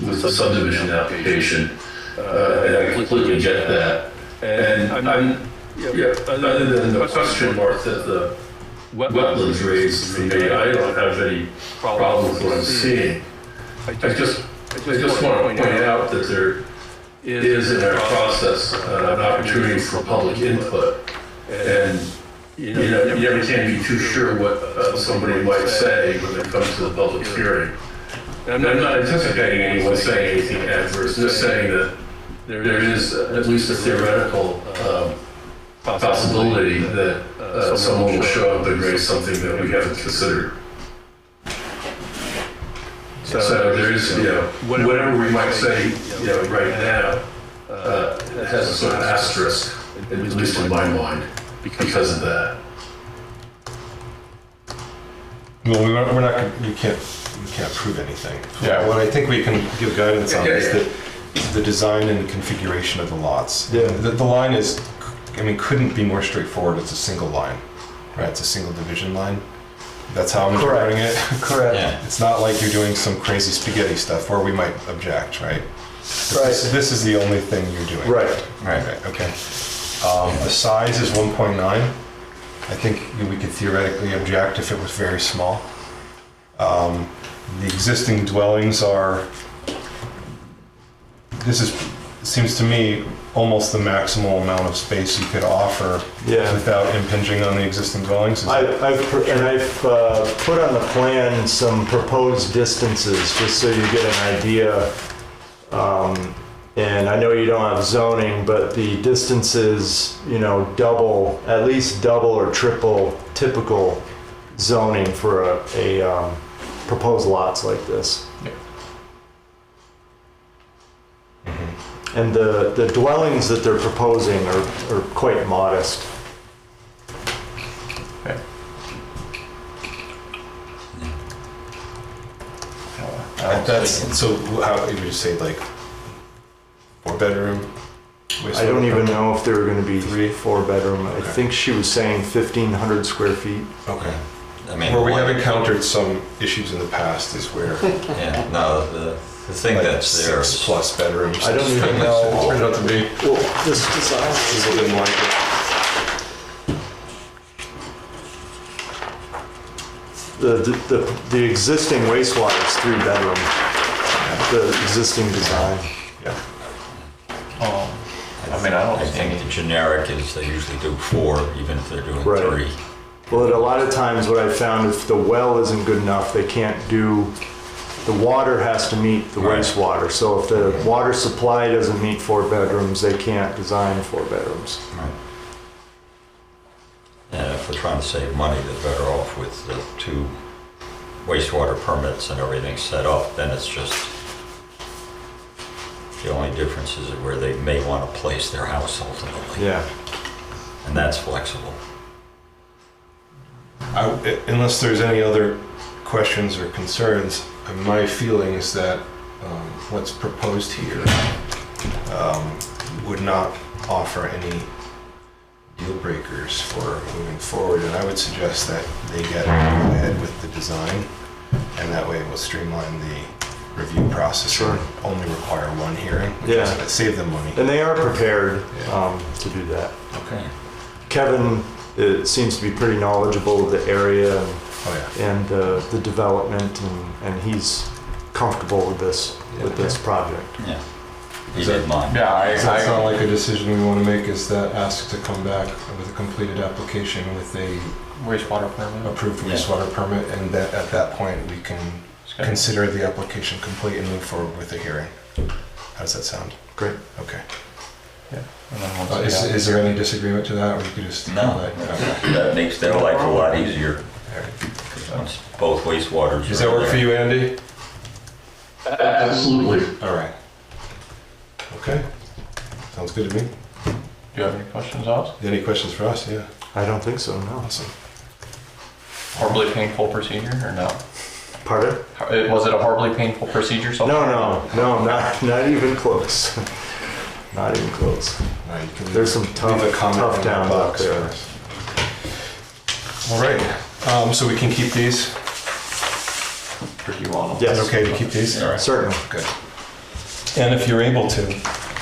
with the subdivision application. And I completely get that. And other than the question mark that the wetlands raised for me, I don't have any problem with what I'm seeing. I just want to point out that there is in our process an opportunity for public input. And, you never can be too sure what somebody might say when it comes to the public hearing. And I'm not anticipating anyone saying anything adverse, just saying that there is at least a theoretical possibility that someone will show up and raise something that we haven't considered. So there is, whatever we might say, right now, it has a sort of asterisk, at least in my mind, because of that. Well, we're not, you can't prove anything. Yeah. What I think we can give guidance on is Yeah. that the design and the configuration of the lots. Yeah. The line is, couldn't be more straightforward. It's a single line, right? It's a single division line. That's how I'm interpreting it. Correct. Yeah. It's not like you're doing some crazy spaghetti stuff where we might object, right? Right. This is the only thing you're doing. Right. Right. Okay. The size is 1.9. I think we could theoretically object if it was very small. The existing dwellings are, seems to me, almost the maximal amount of space you could offer Yeah. without impinging on the existing dwellings. I've put on the plan some proposed distances, just so you get an idea. And I know you don't have zoning, but the distance is, you know, double, at least double or triple typical zoning for a proposed lots like this. And the dwellings that they're proposing are quite modest. That's, so how, you would just say like 4-bedroom? I don't even know if they were gonna be Three? 4-bedroom. I Okay. think she was saying 1,500 square feet. Okay. I mean, Where we one- have encountered some issues in the past is where Yeah, no, the thing like that's there 6 is, plus bedrooms. I don't even know. Turned out to be, Well, this design people didn't like it. the existing wastewater is 3-bedroom. The existing design. I mean, I don't I see think any. the generic is they usually do 4, even if they're doing Right. 3. Well, a lot of times what I found, if the well isn't good enough, they can't do, the water has to meet the Right. wastewater. So if the water supply doesn't meet 4 bedrooms, they can't design 4 bedrooms. And if we're trying to save money, they're better off with the 2 wastewater permits and everything set up. Then it's just, the only difference is where they may want to place their house ultimately. Yeah. And that's flexible. Unless there's any other questions or concerns, my feeling is that what's proposed here would not offer any deal breakers for moving forward, and I would suggest that they get ahead with the design, and that way it will streamline the review process. Sure. And only require 1 hearing, which Yeah. is- save them money. And they are prepared Yeah. to do that. Okay. Kevin seems to be pretty knowledgeable of the area Oh yeah. and the development, and he's comfortable with this project. Yeah. You did mine. Yeah, Does that sound like a decision we want to make, is that ask to come back with a completed application with a wastewater permit. approved Yeah. wastewater permit, and that at that point we can consider the application complete and move forward with the hearing. How does that sound? Great. Okay. And then once they have- Is there any disagreement to that, or you could just? No. Okay. That makes their life a lot easier. All right. 'Cause once both wastewaters. Does that work for you, Andy? Absolutely. All right. Okay. Sounds good to me. Do you have any questions, Oz? Any questions for us? Yeah. I don't think so, no. Awesome. Horribly painful procedure or no? Pardon? Was it a horribly painful procedure so far? No, not even close. Not even close. All right, you can There's some leave tough a comment tough in that towns out box there. for us. All right. So we can keep these? Or do you want them? Yes. Is it okay to keep these? All right. Certainly. Good. And if you're able to,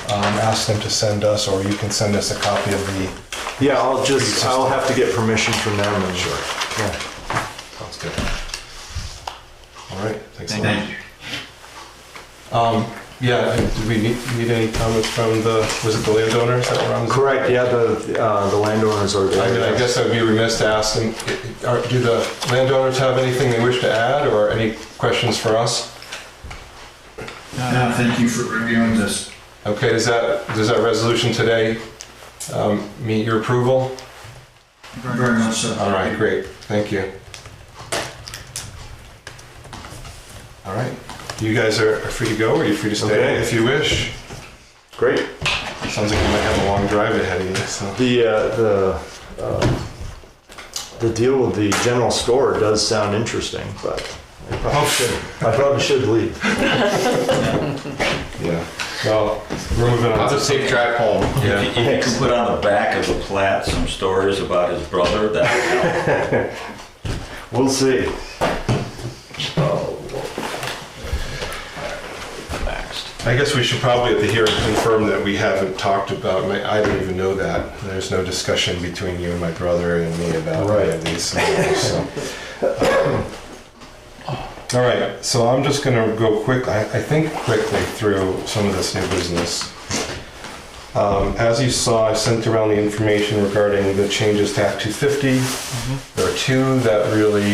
ask them to send us, or you can send us a copy of the. Yeah, I'll have to get permission from them and. Sure. Yeah. Sounds good. All right, thanks a lot. Thank you. Yeah, did we need any comments from was it the landowners that were on? Correct, yeah, the landowners are there. I mean, I guess I'd be remiss to ask them, do the landowners have anything they wish to add, or any questions for us? No, thank you for reviewing this. Okay, does that resolution today meet your approval? Very much so. All right, great, thank you. All right, you guys are free to go, or are you free to stay Okay. if you wish? Great. Sounds like you might have a long drive ahead of you, so. The deal with the general store does sound interesting, but I probably should leave. Yeah, well, we're moving on. Have a safe drive home. Yeah. If you can put on the back of the plat some stories about his brother, that would help. We'll see. Next. I guess we should probably at the hearing confirm that we haven't talked about, I don't even know that. There's no discussion between you and my brother and me about any of these things, so. All right, so I'm just gonna go quickly through some of this new business. As you saw, I sent around the information regarding the changes to Act 250. There are 2 that really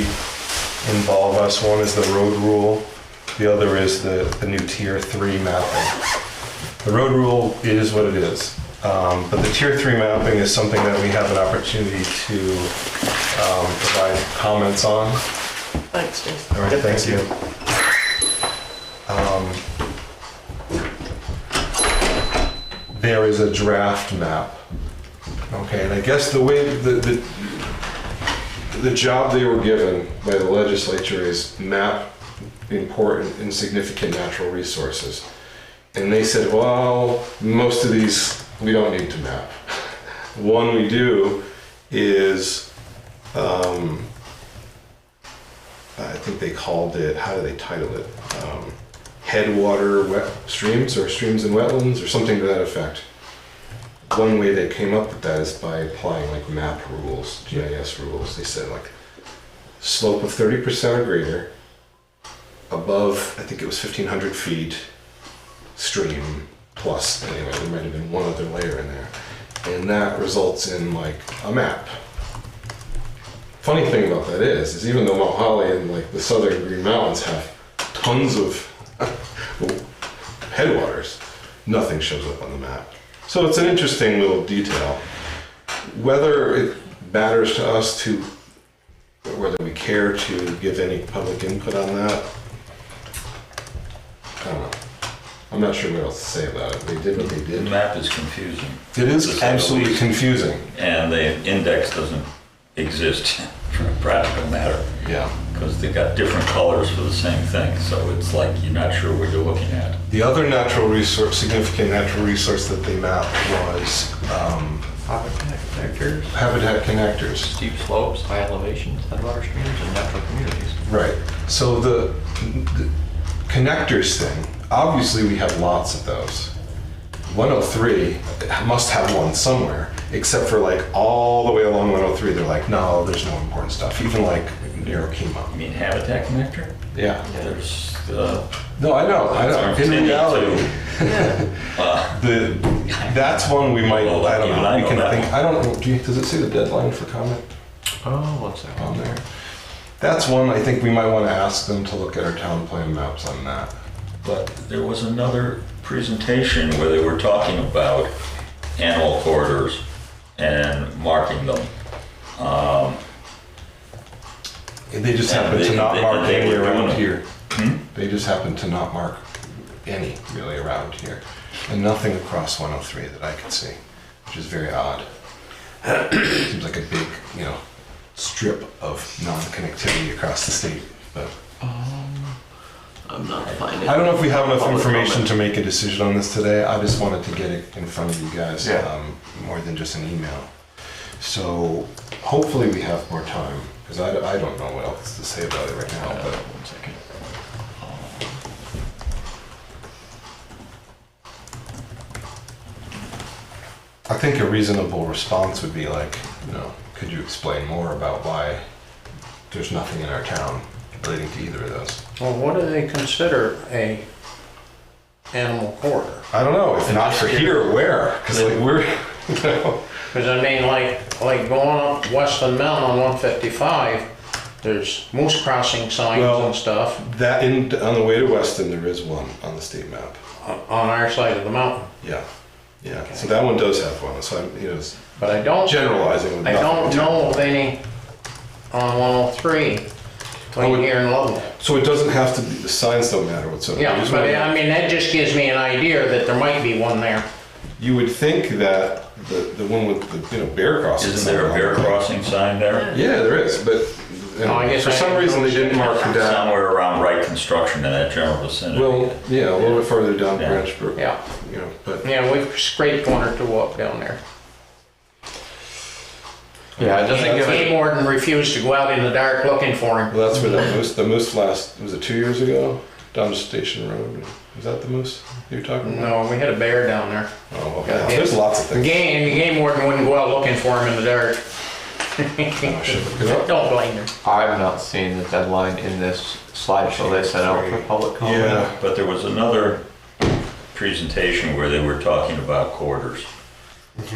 involve us. One is the road rule. The other is the new Tier 3 mapping. The road rule is what it is. But the tier 3 mapping is something that we have an opportunity to provide comments on. Thanks, Steve. All right, thank you. There is a draft map. Okay, and I guess the way the job they were given by the legislature is map important and significant natural resources. And they said, well, most of these we don't need to map. One we do is, I think they called it, how do they title it? Headwater wet streams or streams and wetlands or something to that effect. One way they came up with that is by applying like map rules, GIS rules. They said like slope of 30% or greater, above, I think it was 1,500 feet, stream plus, anyway, there might have been one other layer in there. And that results in like a map. Funny thing about that is even though Mount Holly and like the southern Green Mountains have tons of headwaters, nothing shows up on the map. So it's an interesting little detail. Whether it matters to us to, whether we care to give any public input on that, I don't know. I'm not sure what else to say about it. They did what they The did. map is confusing. It is absolutely confusing. And the index doesn't exist for a practical matter, Yeah. because they got different colors for the same thing, so it's like you're not sure what you're looking at. The other natural resource, significant natural resource that they mapped was Habitat connectors, habitat connectors. steep slopes, high elevations, headwater streams, and natural communities. Right. So the connectors thing, obviously we have lots of those. 103 must have one somewhere, except for like all the way along 103, they're like, no, there's no important stuff. Even like near Okemo. You mean habitat connector? Yeah. There's, No, I know. In reality, that's one we might, Well, I don't even know, I we know can that think, one. I don't know, does it say the deadline for comment Oh, one second. on there? That's one I think we might want to ask them to look at our town plan maps on that. but there was another presentation where they were talking about animal corridors and marking them. They just And happen to they- not they- mark they any were doing around it. here. Hmm? They just happen to not mark any really around here. And nothing across 103 that I could see, which is very odd. Seems like a big, strip of non-connectivity across the state. But I'm not finding. I don't know if we have enough Public information comment. to make a decision on this today. I just wanted to get it in front of you guys, Yeah. more than just an email. So hopefully we have more time, because I don't know what else to say about it right now. But One second. I think a reasonable response would be like, could you explain more about why there's nothing in our town relating to either of those? Well, what do they consider a animal corridor? I don't know. If not for here, where? Because like we're, Because I mean, like going up Weston Mountain on 155, there's moose crossing signs Well- and stuff that on the way to Weston, there is one on the state map. on our side of the mountain. Yeah, yeah. So that one does have one. So I'm, it's But I don't, generalizing. With I don't nothing. know of any on 103 between Oh, here and Loveland. So it doesn't have to be. The signs don't matter whatsoever. Yeah, You just but wanna- I mean, that just gives me an idea that there might be one there. you would think that the one with the bear crossing. Isn't there a bear crossing sign there? Yeah, there is, but I guess for I some didn't reason they notice didn't it. mark that. Somewhere around Wright Construction in that general vicinity. Well, yeah, a little bit further down Yeah. Branch Brook. Yeah, But yeah, we've scraped one or two up down there. Yeah, it doesn't The give game it, warden refused to go out in the dark looking for him. well, that's where the moose last, was it 2 years ago? Down to Station Road. Was that the moose you're talking about? No, we had a bear down there. Oh, okay. Yeah. There's lots of The things. game warden wouldn't go out looking for him in the dark. I should look it up. Don't blame him. I've not seen the deadline in this slideshow they sent out for public comment. Yeah. But there was another presentation where they were talking about corridors.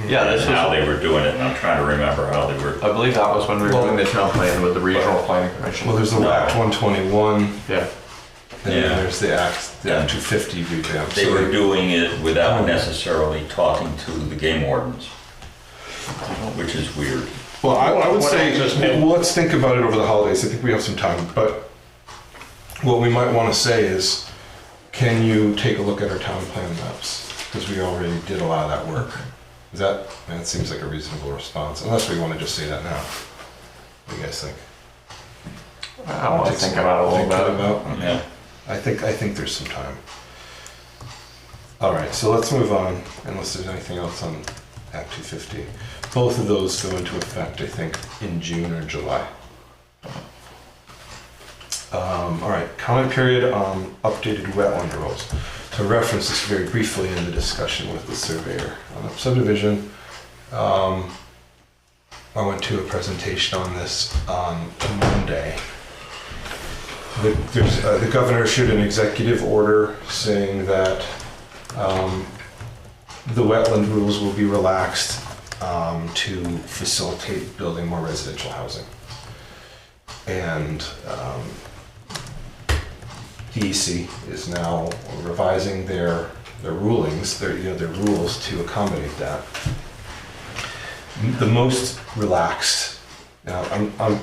Yeah, this And how was, they were doing it, and I'm trying to remember how they were. I believe that was when we were doing the town plan with the regional planning commission. Well, there's the No. Act 121. Yeah, And Yeah. then there's the Act 250 revamp. They So were doing it without necessarily talking to the game wardens, which is weird. Well, I would What say, else is new? well, let's think about it over the holidays. I think we have some time. But what we might want to say is, can you take a look at our town plan maps? Because we already did a lot of that work. That seems like a reasonable response, unless we want to just say that now. What do you guys think? I want to think about it a little bit. bit. Yeah. I think there's some time. All right, so let's move on, unless there's anything else on Act 250. Both of those go into effect, I think, in June or July. All right, comment period on updated wetland rules. To reference this very briefly in the discussion with the surveyor on the subdivision. I went to a presentation on this on Monday. The governor issued an executive order saying that the wetland rules will be relaxed to facilitate building more residential housing. And DEC is now revising their rulings, their rules to accommodate that. The most relaxed. Now, I'm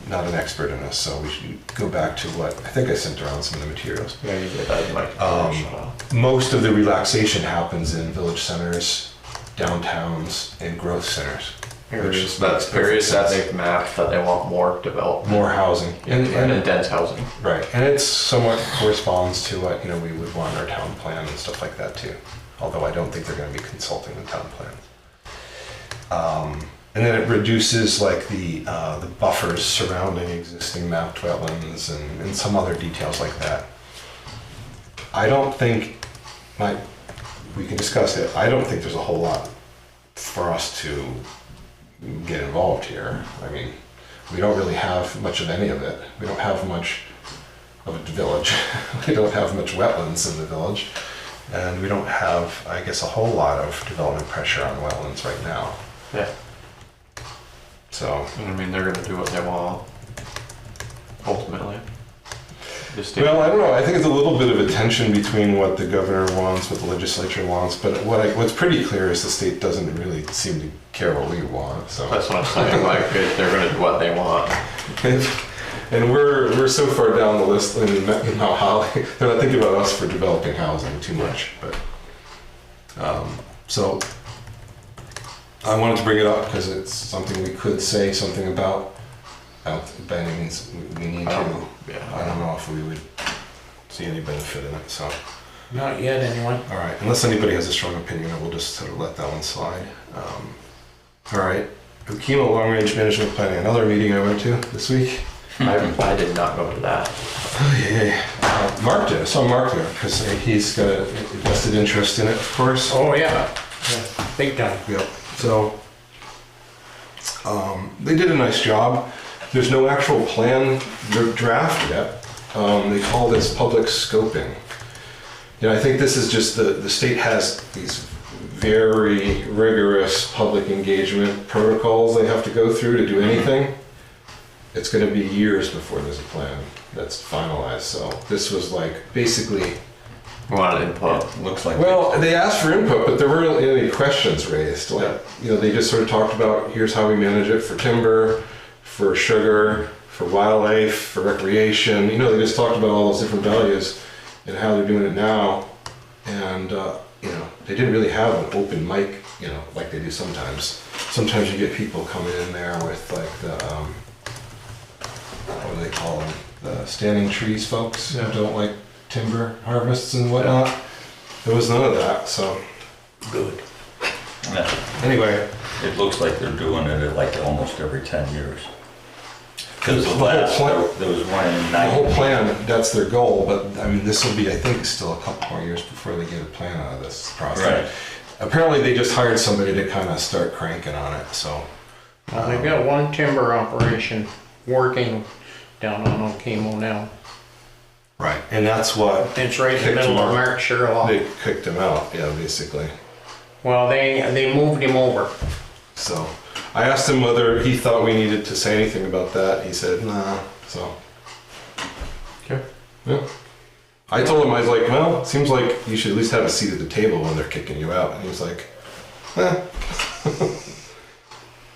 not an expert in this, so we should go back to what I think I sent around some of the materials. Yeah, you did that, Mike. Most of the relaxation happens in village centers, downtowns, and growth centers. That's periods that they've mapped that they want more development. More housing. And dense housing. Right, and it somewhat corresponds to what we would want in our town plan and stuff like that too. Although I don't think they're going to be consulting the town plans. And then it reduces like the buffers surrounding existing mapped wetlands and some other details like that. I don't think, we can discuss it, I don't think there's a whole lot for us to get involved here. I mean, we don't really have much of any of it. We don't have much of a village. We don't have much wetlands in the village. And we don't have, I guess, a whole lot of development pressure on wetlands right now. Yeah. So, I mean, they're gonna do what they want, ultimately. The state- well, I don't know. I think it's a little bit of a tension between what the governor wants, what the legislature wants, but what's pretty clear is the state doesn't really seem to care what we want, so. That's what I'm saying, like, they're gonna do what they want. And we're so far down the list in Mount Holly, they're not thinking about us for developing housing too much, but, so I wanted to bring it up because it's something we could say something about. By any means, we need to. I don't know if we would see any benefit in it, so. Not yet, anyway. All right, unless anybody has a strong opinion, I will just sort of let that one slide. All right, Okemo Long Range Management Planning, another meeting I went to this week. I did not go to that. Oh, yeah. Mark did. I saw Mark there because he's got a vested interest in it, of course. Oh, yeah. Big time. Yep. So they did a nice job. There's no actual plan draft yet. They call this public scoping. I think this is just the state has these very rigorous public engagement protocols they have to go through to do anything. It's going to be years before there's a plan that's finalized. So this was like basically. We wanted input. Looks like. Well, they asked for input, but there weren't any questions raised. Like, they just sort of talked about here's how we manage it for timber, for sugar, for wildlife, for recreation. They just talked about all those different values and how they're doing it now. And they didn't really have an open mic, like they do sometimes. Sometimes you get people coming in there with like the what do they call them? The standing trees folks who don't like timber harvests and whatnot. There was none of that, so. Good. Yeah. Anyway. It looks like they're doing it at like almost every 10 years. Because The whole plan- there was one in The whole 90. plan, that's their goal, but I mean, this will be, I think, still a couple more years before they get a plan out of this process. Right. Apparently, they just hired somebody to kind of start cranking on it, so. Well, they've got one timber operation working down on Okemo now. Right. And that's what It's right in the middle of Mark Sherlock. they kicked him out, basically. Well, they moved him over. So I asked him whether he thought we needed to say anything about that. He said, nah, so. Okay. Yeah. I told him, I was like, well, it seems like you should at least have a seat at the table when they're kicking you out. And he was like, eh.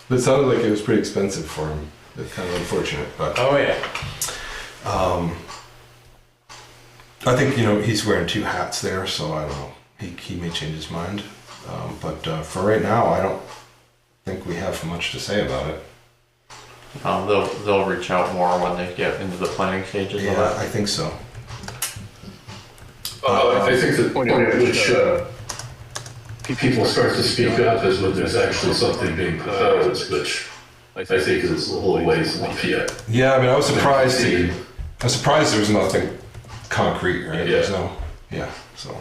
But it sounded like it was pretty expensive for him. It's kind of unfortunate, but Oh, yeah. I think, you know, he's wearing two hats there, so I don't know. He may change his mind. But for right now, I don't think we have much to say about it. They'll reach out more when they get into the planning stages of Yeah, that. I think so. I think the point at which people start to speak up is when there's actually something being proposed, which I think is a little ways off yet. Yeah, I mean, I was surprised there was nothing concrete, right? Yeah. There's no, yeah, so.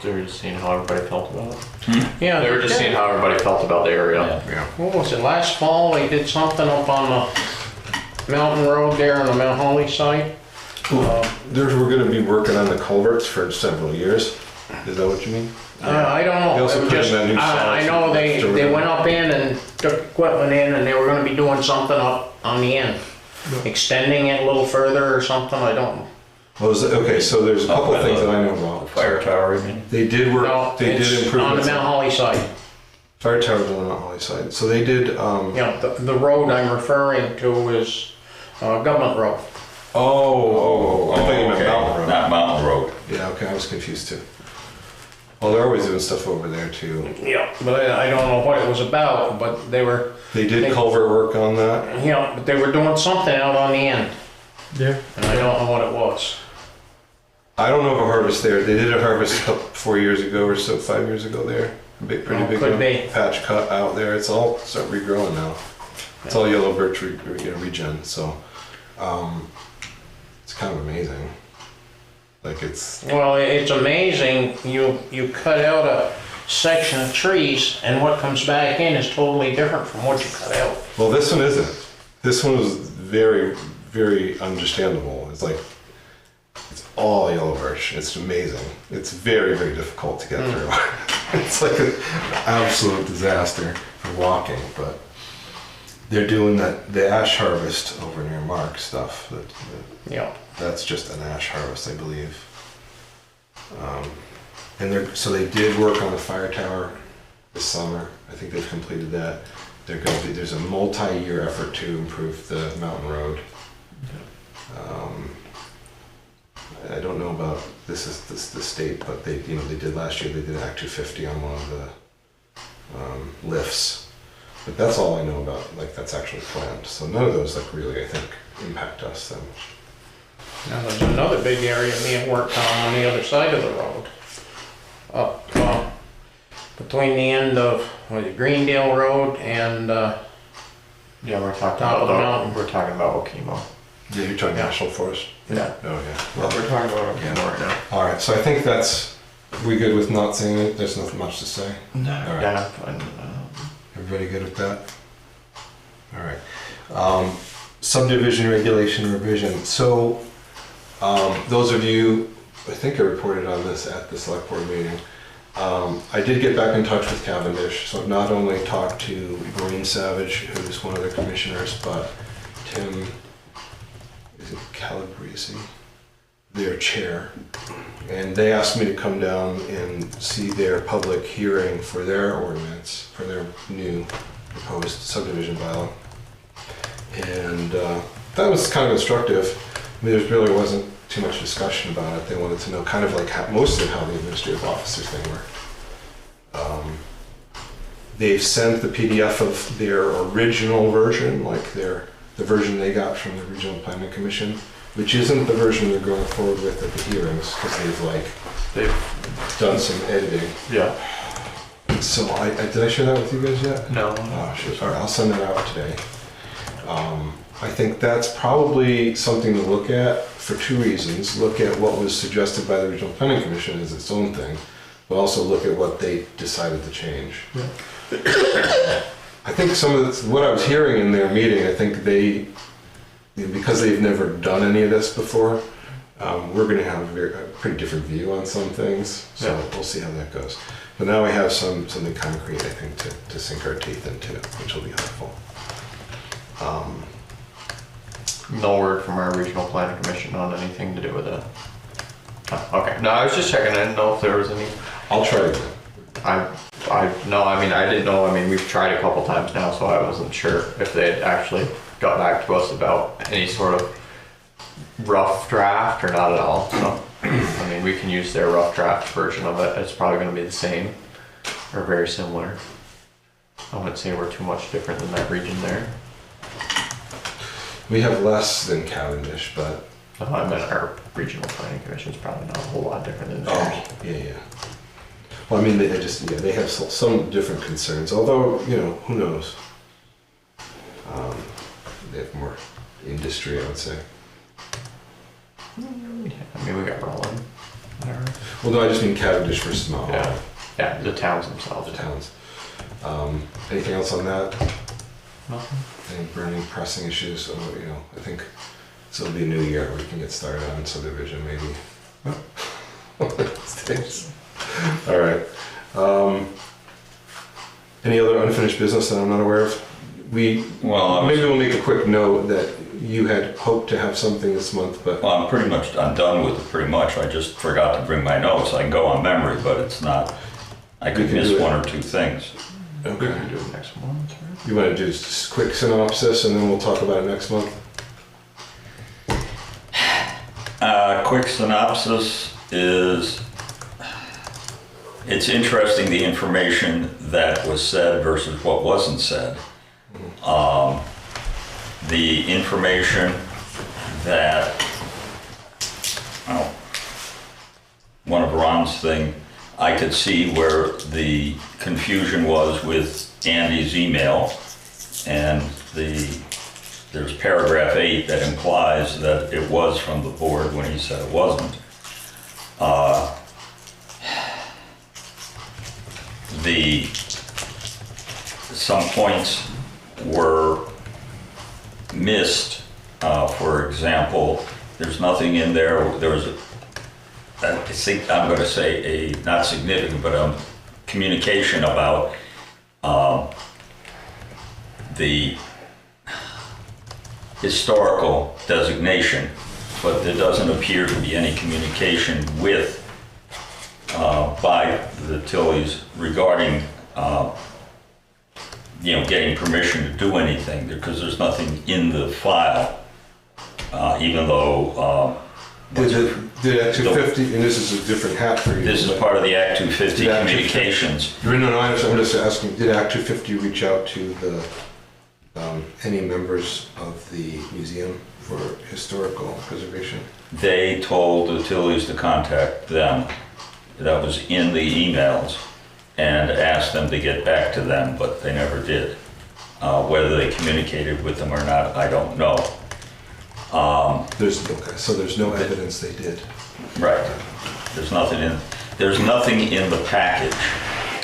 They were just seeing how everybody felt about it. Yeah, They were just seeing how everybody felt about the area. Yeah. What was it, last fall, they did something up on the mountain road there on the Mount Holly side? We're gonna be working on the culverts for several years. Is that what you mean? I don't know. They also It was put in just, that new I salt know they storage. went up in and took equipment in and they were gonna be doing something up on the end. Extending it a little further or something, I don't know. Okay, so there's a couple of by things the that I know about. Fire tower, you mean? They did work, No, they did it's improve. on the Mount Holly side. Fire towers on the Mount Holly side. So they did, You know, the road I'm referring to is Government Road. I thought you meant Okay, Mountain Road. not Mountain Road. Yeah, okay, I was confused too. Well, they're always doing stuff over there too. Yeah. But I don't know what it was about, but they were, They did culvert work on that. you know, but they were doing something out on the end. Yeah. And I don't know what it was. I don't know of a harvest there. They did a harvest 4 years ago or so, 5 years ago there. Pretty Oh, big could one. be. Patch cut out there. It's all start regrowing now. It's all yellow birch regen. So it's kind of amazing. Like it's Well, it's amazing, you cut out a section of trees and what comes back in is totally different from what you cut out. well, this one isn't. This one was very, very understandable. It's like it's all yellow birch. It's amazing. It's very, very difficult to get through. It's like an absolute disaster for walking. But they're doing the ash harvest over near Mark stuff. Yeah. That's just an ash harvest, I believe. And so they did work on the fire tower this summer. I think they've completed that. There's a multi-year effort to improve the mountain road. I don't know about the state, but they did last year. They did Act 250 on one of the lifts. But that's all I know about. Like that's actually planned. So none of those really I think impact us that much. Now there's another big area being worked on the other side of the road. Up between the end of Greendale Road and Yeah, we're talking Top of the mountain. We're talking about Okemo. Yeah, you're talking national forest. Yeah. Oh yeah. Well, we're talking about Okemo right now. All right. So I think we good with not saying it. There's nothing much to say. No. All right. Yeah. And, Everybody good with that? All right. Subdivision regulation revision. So, those of you, I think I reported on this at the select board meeting. I did get back in touch with Cavendish, so I've not only talked to Maureen Savage, who's one of the commissioners, but Tim, is it Calabrese? Their chair. And they asked me to come down and see their public hearing for their ordinance, for their new proposed subdivision bylaw. And that was kind of instructive. I mean, there really wasn't too much discussion about it. They wanted to know kind of like mostly how the administrative officers thing worked. They've sent the PDF of their original version, like the version they got from the Regional Planning Commission, which isn't the version they're going forward with at the hearings, because they've done some editing. yeah. So did I share that with you guys yet? No. Oh, shit. All right, I'll send that out today. I think that's probably something to look at for two reasons. Look at what was suggested by the Regional Planning Commission as its own thing, but also look at what they decided to change. Yeah. I think some of what I was hearing in their meeting, I think because they've never done any of this before, we're going to have a pretty different view on some things. So we'll see how that goes. But now we have something concrete, I think, to sink our teeth into, which will be helpful. No word from our regional planning commission on anything to do with that. Okay, no, I was just checking, I didn't know if there was any, I'll try again. no, I mean, I didn't know, I mean, we've tried a couple times now, so I wasn't sure if they had actually got back to us about any sort of rough draft or not at all, so. I mean, we can use their rough draft version of it, it's probably gonna be the same, or very similar. I wouldn't say we're too much different than that region there. We have less than Cavendish, but I meant our regional planning commission is probably not a whole lot different than theirs. yeah. Well, I mean, they just they have some different concerns. Although who knows? They have more industry, I would say. I mean, we got Roland. Whatever. Well, no, I just mean Cavendish versus Mount Holly, Yeah, the towns themselves. the towns. Anything else on that? Nothing. Any burning, pressing issues? I think this will be a new year. We can get started on subdivision, maybe. All right. Any other unfinished business that I'm not aware of? Maybe we'll make a quick note that you had hoped to have something this month, but Well, I'm done with it pretty much. I just forgot to bring my notes. I can go on memory, but it's not, I could We can miss do it. one or two things. We okay. can do it next month. Right? You want to do just a quick synopsis, and then we'll talk about it next month. Quick synopsis is, it's interesting the information that was said versus what wasn't said. The information that, one of Ron's thing, I could see where the confusion was with Andy's email, and there's paragraph 8 that implies that it was from the board when he said it wasn't. Some points were missed. For example, there's nothing in there. There was I think I'm going to say a not significant, but a communication about the historical designation, but there doesn't appear to be any communication with by the Tillys regarding getting permission to do anything, because there's nothing in the file, even though Did Act 250, and this is a different hat for you. this is but part of the Act 250 Did Act 250 communications. No, I'm just asking, did Act 250 reach out to any members of the museum for historical preservation? They told the Tillys to contact them. That was in the emails, and asked them to get back to them, but they never did. Whether they communicated with them or not, I don't know. So there's no evidence they did. Right. There's nothing in the package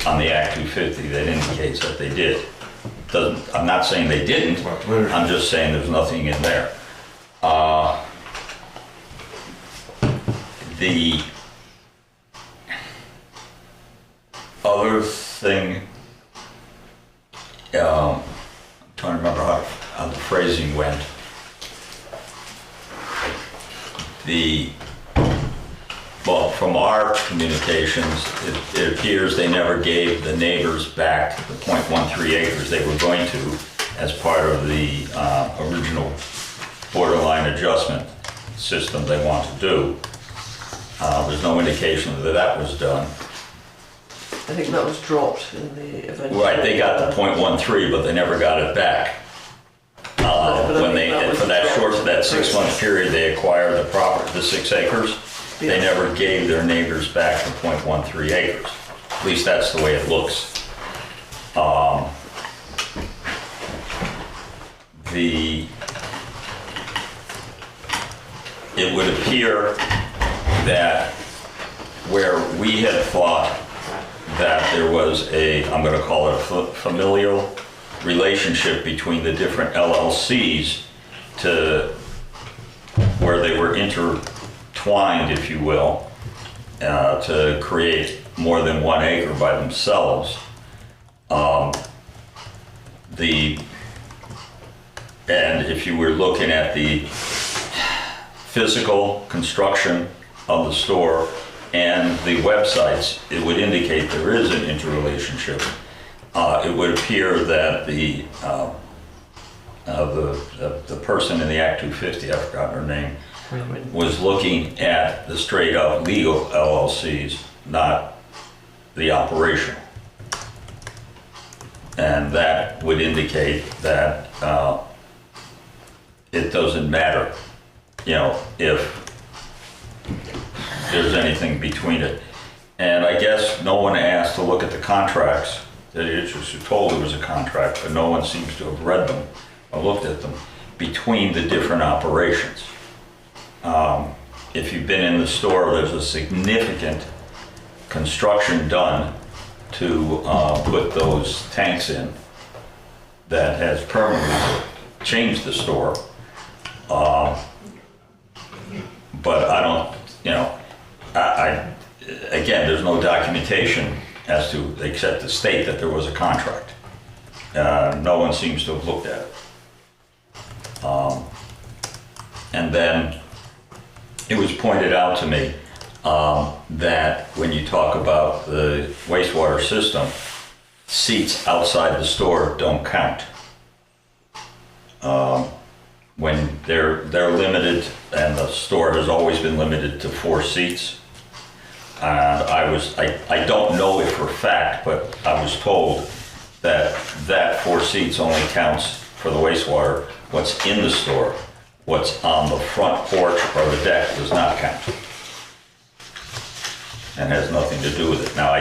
on the Act 250 that indicates that they did. I'm not saying they didn't, I'm just saying there's nothing in there. The other thing, I'm trying to remember how the phrasing went. From our communications, it appears they never gave the neighbors back the 0.13 acres they were going to as part of the original borderline adjustment system they want to do. There's no indication that that was done. I think that was dropped in the event. Right, they got the 0.13, but they never got it back. For that 6 month period, they acquired the property, the 6 acres. They never gave their neighbors back the 0.13 acres. At least that's the way it looks. It would appear that where we had thought that there was I'm going to call it a familial relationship between the different LLCs to where they were intertwined, if you will, to create more than 1 acre by themselves. And if you were looking at the physical construction of the store and the websites, it would indicate there is an interrelationship. It would appear that the person in the Act 250, I forgot her name, was looking at the straight up legal LLCs, not the operational. And that would indicate that it doesn't matter, if there's anything between it. And I guess no one asked to look at the contracts. They just told there was a contract, but no one seems to have read them or looked at them between the different operations. If you've been in the store, there's a significant construction done to put those tanks in that has permanently changed the store. But I don't, again, there's no documentation as to, except to state that there was a contract. No one seems to have looked at it. And then it was pointed out to me that when you talk about the wastewater system, seats outside the store don't count. When they're limited, and the store has always been limited to 4 seats. I don't know it for a fact, but I was told that 4 seats only counts for the wastewater. What's in the store, what's on the front porch or the deck does not count. And has nothing to do with it. Now,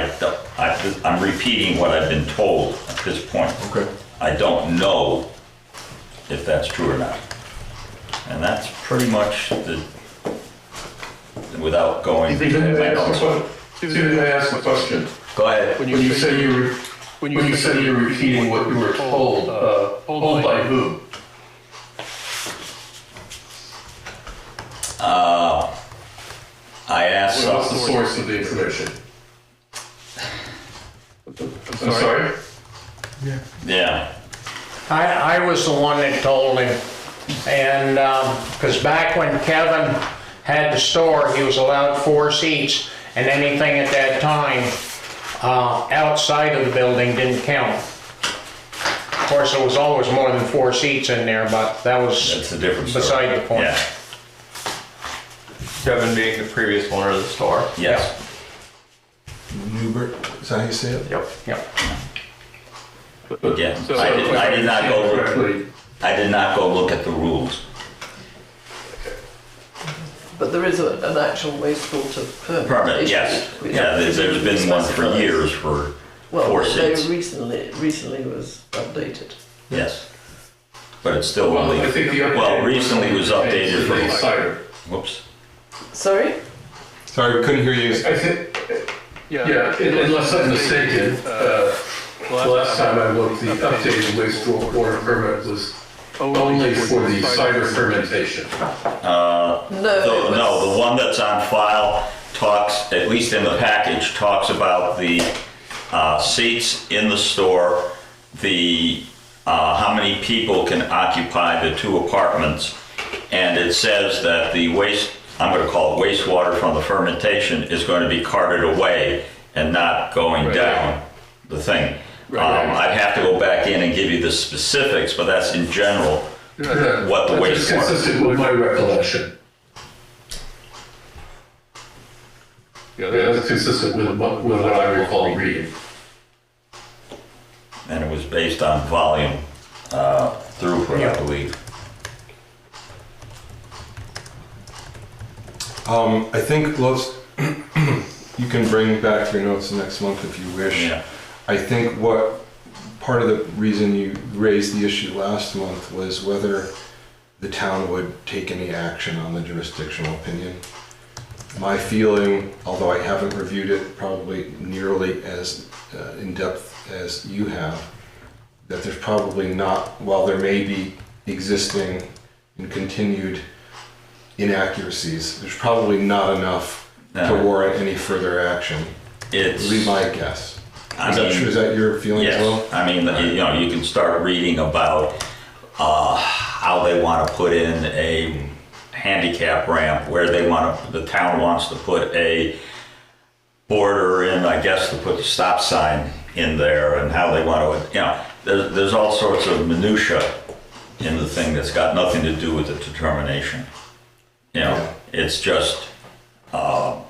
I'm repeating what I've been told at this point. Okay. I don't know if that's true or not. And that's pretty much without going. Can I ask a question? Go ahead. When you say you're repeating what you were told, told by who? I asked. What's the source of the information? I'm sorry? Yeah. I was the one that told him, and, because back when Kevin had the store, he was allowed 4 seats, and anything at that time outside of the building didn't count. Of course, there was always more than 4 seats in there, but that was That's a different story. beside the point. Yeah. Kevin being the previous owner of the store. Yes. Newbert, is that how you say it? Yep. Again, So, I did not go. correctly. I did not go look at the rules. But there is an actual wastewater permit. Permit, issued, yes. which Yeah, there's been one for specifies- years for Well, 4 they seats. recently was updated. Yes. But it's still Well, only, I think the update well, recently was updated for the for, cider. whoops. Sorry? Sorry, we couldn't hear you. I think, yeah, unless I'm mistaken, the last time I looked, the updated wastewater permit was only for the cider fermentation. No. No, the one that's on file talks, at least in the package, talks about the seats in the store, the how many people can occupy the 2 apartments, and it says that the I'm going to call it wastewater from the fermentation, is going to be carted away and not going down the thing. I'd have to go back in and give you the specifics, but that's in general what the That's wastewater. consistent with my recollection. Yeah, that's consistent with what I recall reading. And it was based on volume throughput, I believe. I think you can bring back your notes next month if you wish. Yeah. I think part of the reason you raised the issue last month was whether the town would take any action on the jurisdictional opinion. My feeling, although I haven't reviewed it probably nearly as in depth as you have, that there's probably not, while there may be existing and continued inaccuracies, there's probably not enough to warrant any further action. Would be my guess. Is that your feeling as well? Yes, I mean, you can start reading about how they want to put in a handicap ramp where the town wants to put a border in, I guess, to put the stop sign in there, and how they want to, there's all sorts of minutia in the thing that's got nothing to do with the determination. It's just, I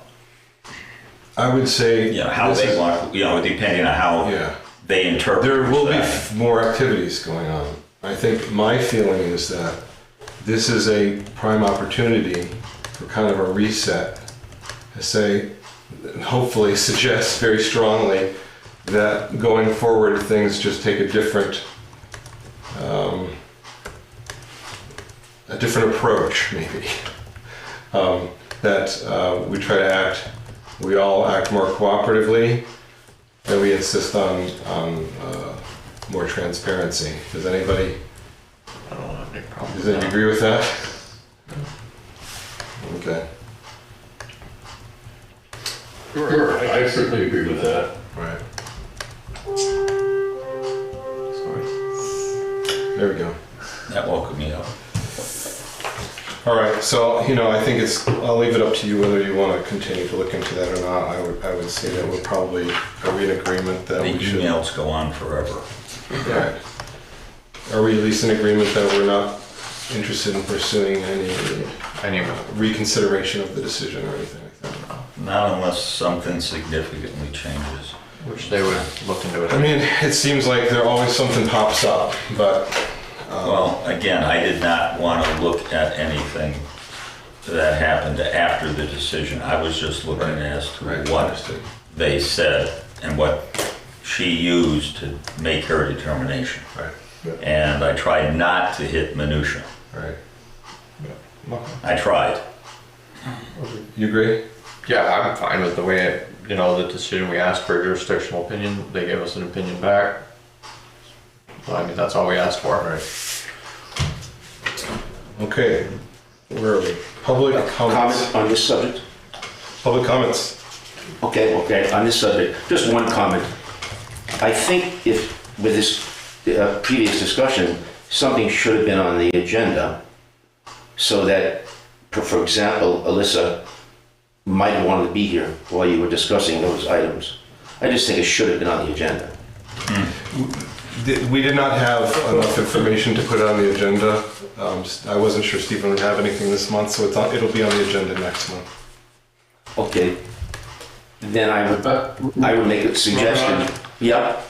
would say. how this they is- want, depending on how Yeah. they interpret There will be that. more activities going on. I think my feeling is that this is a prime opportunity for kind of a reset. I say, hopefully suggest very strongly that going forward things just take a different approach, maybe. That we try to we all act more cooperatively, and we insist on more transparency. Does anybody agree with that? Okay. Sure, I certainly agree with that. Right. There we go. That woke me up. All right, so, I think I'll leave it up to you whether you want to continue to look into that or not. I would say that are we in agreement that The we should? emails go on forever. Right. Are we at least in agreement that we're not interested in pursuing any reconsideration of the decision or anything like that? Not unless something significantly changes. Which they would look into it. I mean, it seems like there always something pops up, but Well, again, I did not want to look at anything that happened after the decision. I was just looking as to what understood. they said and what she used to make her determination. Right. Yep. And I tried not to hit minutia. Right. I tried. You agree? Yeah, I'm fine with the way it, the decision. We asked for a jurisdictional opinion, they gave us an opinion back. Well, I mean, that's all we asked for. Right. Okay. Where are we? Public comments. Comment on this subject? Public comments. Okay, on this subject, just one comment. I think if, with this previous discussion, something should have been on the agenda so that, for example, Alyssa might have wanted to be here while you were discussing those items. I just think it should have been on the agenda. We did not have enough information to put it on the agenda. I wasn't sure Stephen would have anything this month, so it'll be on the agenda next month. Okay. Then I would make a suggestion. Yeah.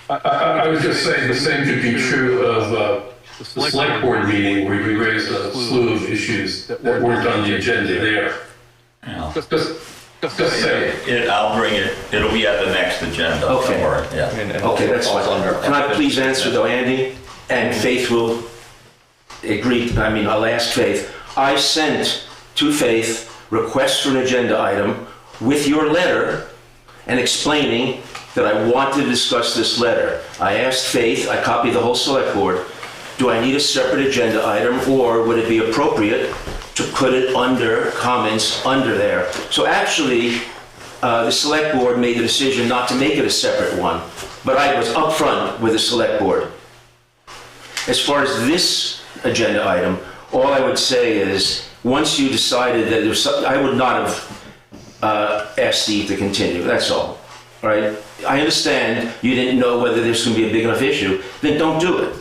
I was just saying the same could be true of the select board meeting where you raised a slew of issues that weren't on the agenda there. Just say. I'll bring it. It'll be at the next agenda. Okay. Don't worry. Yeah. Okay, that's fine. Can I please answer though, Andy? And Faith will agree. I mean, I'll ask Faith. I sent to Faith request for an agenda item with your letter and explaining that I want to discuss this letter. I asked Faith, I copied the whole select board, do I need a separate agenda item or would it be appropriate to put it under comments under there? So actually, the select board made the decision not to make it a separate one, but I was upfront with the select board. As far as this agenda item, all I would say is, once you decided that there's something, I would not have asked Steve to continue, that's all, right? I understand you didn't know whether this was going to be a big enough issue, then don't do it.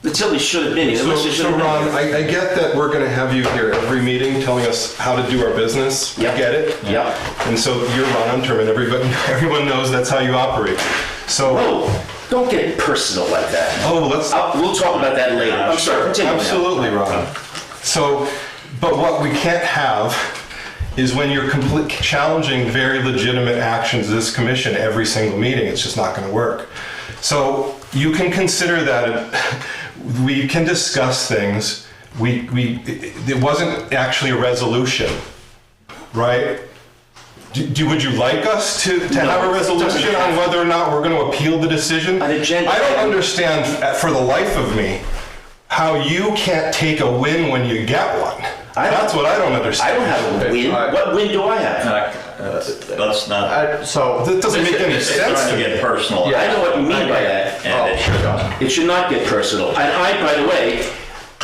Until it should have been here. So Ron, I get that we're going to have you here every meeting telling us how to do our business. Yep. I get it. Yeah. And so you're Ron Unterman, and everyone knows that's how you operate. So. Oh, don't get personal like that. Oh, let's. We'll talk about that later. I'm sorry, continue now. Absolutely, Ron. So, but what we can't have is when you're challenging very legitimate actions of this commission every single meeting. It's just not going to work. So you can consider that we can discuss things. It wasn't actually a resolution, right? Would you like us to have a resolution on whether or not we're going to appeal the decision? An agenda. I don't understand for the life of me how you can't take a win when you get one. That's what I don't understand. I don't have a win. What win do I have? Let's not. So That doesn't make any It's sense trying to to me. get personal. I know what you mean by that. And it should. It should not get personal. And I, by the way,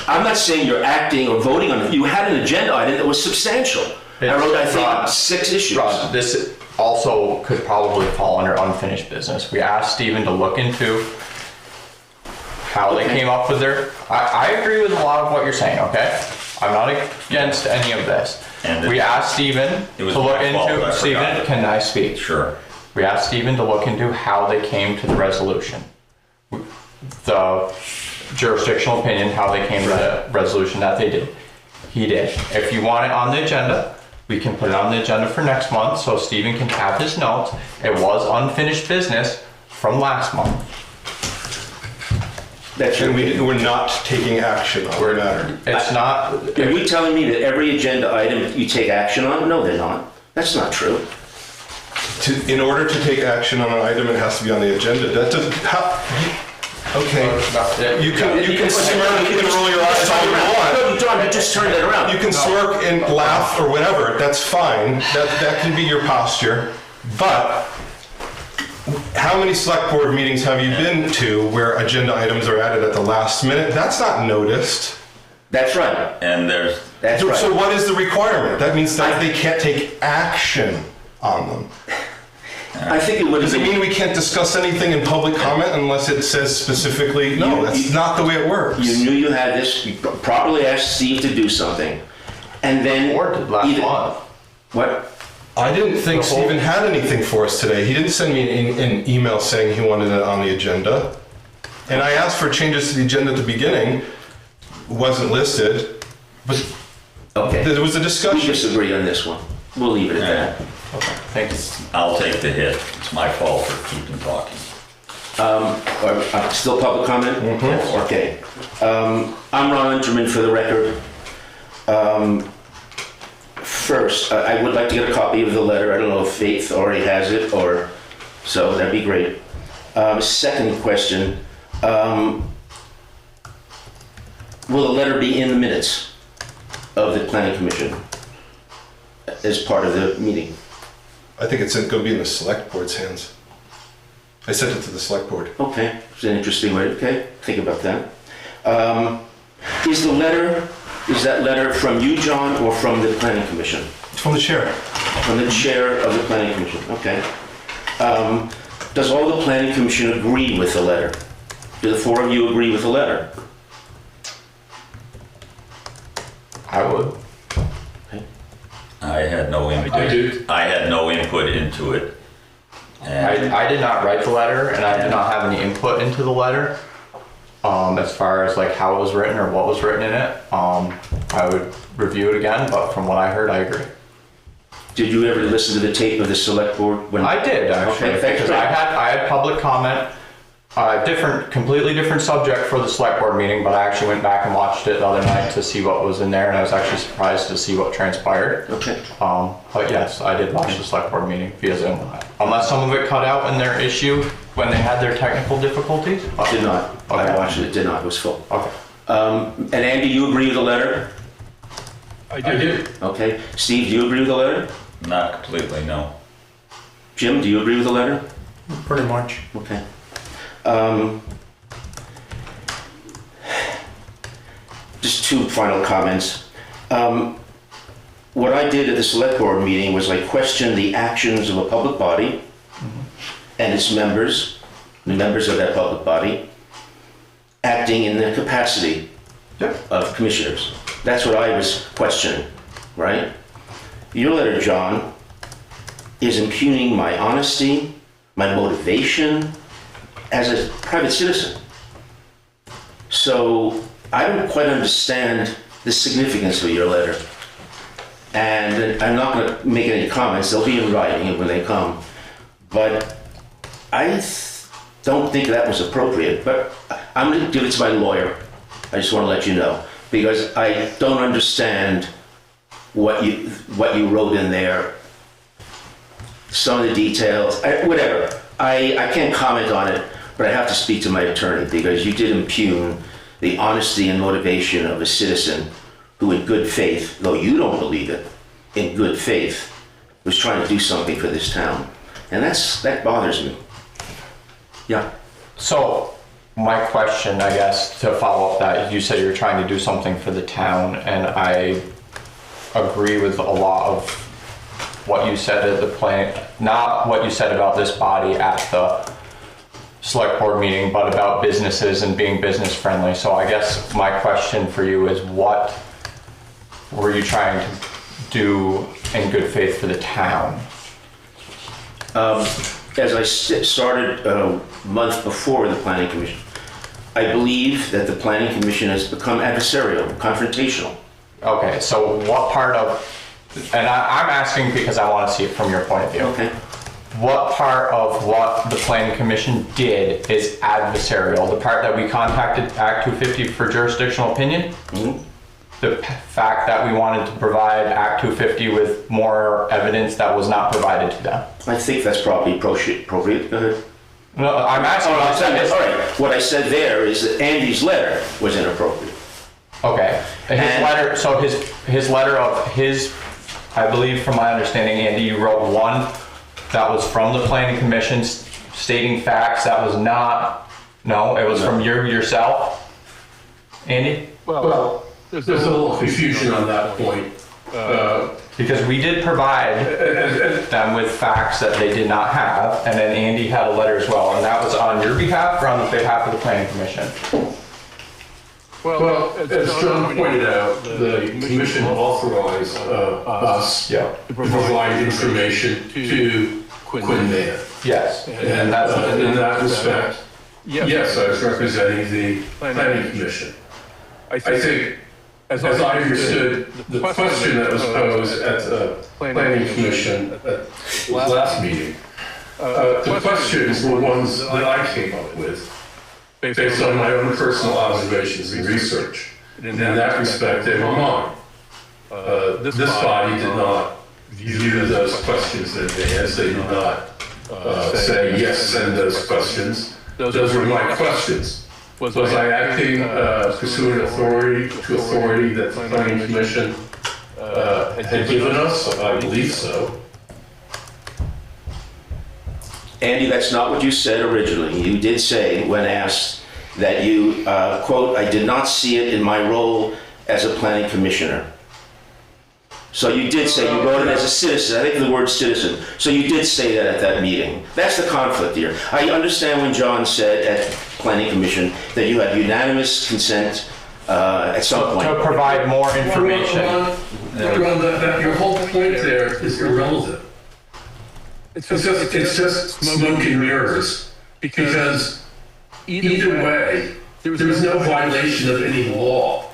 I'm not saying you're acting or voting on it. You had an agenda item that was substantial. I wrote, I think, 6 issues. Ron, this also could probably fall under unfinished business. We asked Stephen to look into how they came up with their, I agree with a lot of what you're saying, okay? I'm not against any of this. And We asked Stephen It to was look my fault, I into, forgot. Stephen, can I speak? Sure. We asked Stephen to look into how they came to the resolution. The jurisdictional opinion, how they came to the resolution that they did. He did. If you want it on the agenda, we can put it on the agenda for next month so Stephen can have his notes. It was unfinished business from last month. That's And your, we're not taking action on the matter. It's not, are you telling me that every agenda item you take action on? No, they're not. That's not true. In order to take action on an item, it has to be on the agenda. That doesn't, okay. You can smirk, you can roll your eyes all you want. No, John, you just turned it around. You can smirk and laugh or whatever, that's fine. That can be your posture. But how many select board meetings have you been to where agenda items are added at the last minute? That's not noticed. That's right. And there's, That's So right. what is the requirement? That means that they can't take action on them. I think it would have Does it been, mean we can't discuss anything in public comment unless it says specifically, no, that's not the way it works. you knew you had this, you properly asked Steve to do something, and then. or did last either- month. What? I didn't think The whole- Stephen had anything for us today. He didn't send me an email saying he wanted it on the agenda. And I asked for changes to the agenda at the beginning, wasn't listed, but Okay. there was a We discussion. disagree on this one. We'll leave it at that. Thanks. I'll take the hit. It's my fault for keeping talking. Still public comment? Okay. I'm Ron Unterman for the record. First, I would like to get a copy of the letter. I don't know if Faith already has it or, so that'd be great. Second question, will the letter be in the minutes of the planning commission as part of the meeting? I think it's going to be in the select board's hands. I sent it to the select board. Okay, it's an interesting way, okay, think about that. Is that letter from you, John, or from the planning commission? It's from the chair. From the chair of the planning commission, okay. Does all the planning commission agree with the letter? Do the 4 of you agree with the letter? I would. I had no input. I do. I had no input into it. And I did not write the letter and I did not have any input into the letter. As far as like how it was written or what was written in it, I would review it again, but from what I heard, I agree. Did you ever listen to the tape of the select board? When I did actually, Okay, thanks. because I had public comment, completely different subject for the select board meeting, but I actually went back and watched it the other night to see what was in there, and I was actually surprised to see what transpired. Okay. But yes, I did watch the select board meeting via Zoom. Unless some of it cut out in their issue when they had their technical difficulties. Did not. I Okay. watched it, did not, it was full. Okay. And Andy, you agree with the letter? I do. Okay. Steve, do you agree with the letter? not completely, no. Jim, do you agree with the letter? Pretty much. Okay. Just 2 final comments. What I did at the select board meeting was I questioned the actions of a public body and its members, the members of that public body, acting in the capacity of commissioners. That's what I was questioning, right? Your letter, John, is impugning my honesty, my motivation as a private citizen. So I don't quite understand the significance of your letter. And I'm not going to make any comments, they'll be in writing when they come. But I don't think that was appropriate, but I'm going to give it to my lawyer. I just want to let you know, because I don't understand what you wrote in there, some of the details, whatever. I can't comment on it, but I have to speak to my attorney, because you did impugn the honesty and motivation of a citizen who in good faith, though you don't believe it, in good faith, was trying to do something for this town. And that bothers me. Yeah. So my question, I guess, to follow up that, you said you're trying to do something for the town, and I agree with a lot of what you said at the plan, not what you said about this body at the select board meeting, but about businesses and being business friendly. So I guess my question for you is, what were you trying to do in good faith for the town? As I started a month before the Planning Commission, I believe that the Planning Commission has become adversarial, confrontational. Okay, so what part of, and I'm asking because I want to see it from your point of view. Okay. What part of what the Planning Commission did is adversarial? The part that we contacted Act 250 for jurisdictional opinion? Mhm. The fact that we wanted to provide Act 250 with more evidence that was not provided to them? I think that's probably appropriate. Go ahead. No, I'm asking. All right. What I said there is that Andy's letter was inappropriate. Okay. His And- letter. So his letter of his, I believe, from my understanding, Andy, you wrote one that was from the Planning Commission stating facts that was not. No, it was from yourself, Andy. Well, there's a little confusion on that point. Because we did provide them with facts that they did not have, and then Andy had a letter as well, and that was on your behalf or on the behalf of the Planning Commission? Well, as John pointed out, the commission authorized us Yeah. to provide information to Quinn Mann. Yes. And in that respect, yes, I was representing the planning commission. I think, as I understood, the question that was posed at the planning commission at the last meeting, the questions were ones that I came up with based on my own personal observations and research. And in that respect, they were mine. This body did not view those questions in advance. They did not say, yes, send those questions. Those were my questions. Was I acting pursuant authority that the Planning Commission had given us? I believe so. Andy, that's not what you said originally. You did say, when asked, that you, quote, I did not see it in my role as a planning commissioner. So you did say you wrote it as a citizen. I think the word citizen. So you did say that at that meeting. That's the conflict here. I understand when John said at Planning Commission that you had unanimous consent at some point. To provide more information. Ron, your whole point there is irrelevant. It's just smoke and mirrors, because either way, there was no violation of any law.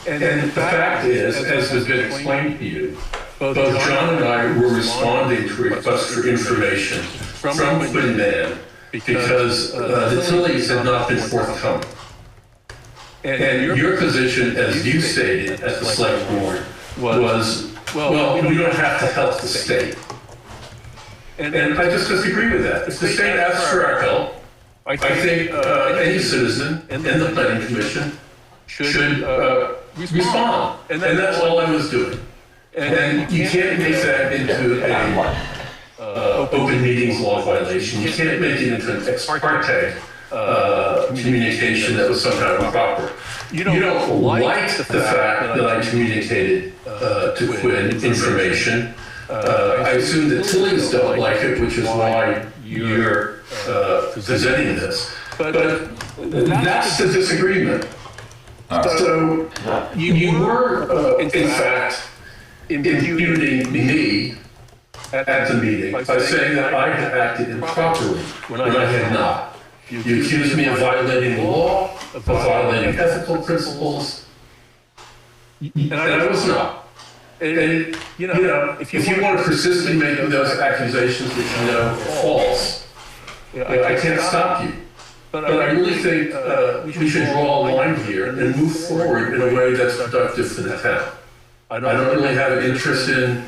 And the fact is, as has been explained to you, both John and I were responding to requests for information from Quinn Mann because the Tillys had not been forthcoming. And your position, as you stated at the select board, was, well, we don't have to help the state. And I just disagree with that. If the state asks for our help, I think any citizen in the planning commission should respond. And that's all I was doing. And you can't make that into a open meetings law violation. You can't make it into an ex parte communication that was somehow improper. You don't like the fact that I communicated to Quinn information. I assume that Tillys don't like it, which is why you're presenting this. But that's the disagreement. So you were, in fact, imputing me at the meeting by saying that I had acted improperly when I had not. You accused me of violating the law, of violating ethical principles, and I was not. And you know, if you want to persist in making those accusations which you know are false, I can't stop you. But I really think we should draw a line here and move forward in a way that's productive for the town. I don't really have an interest in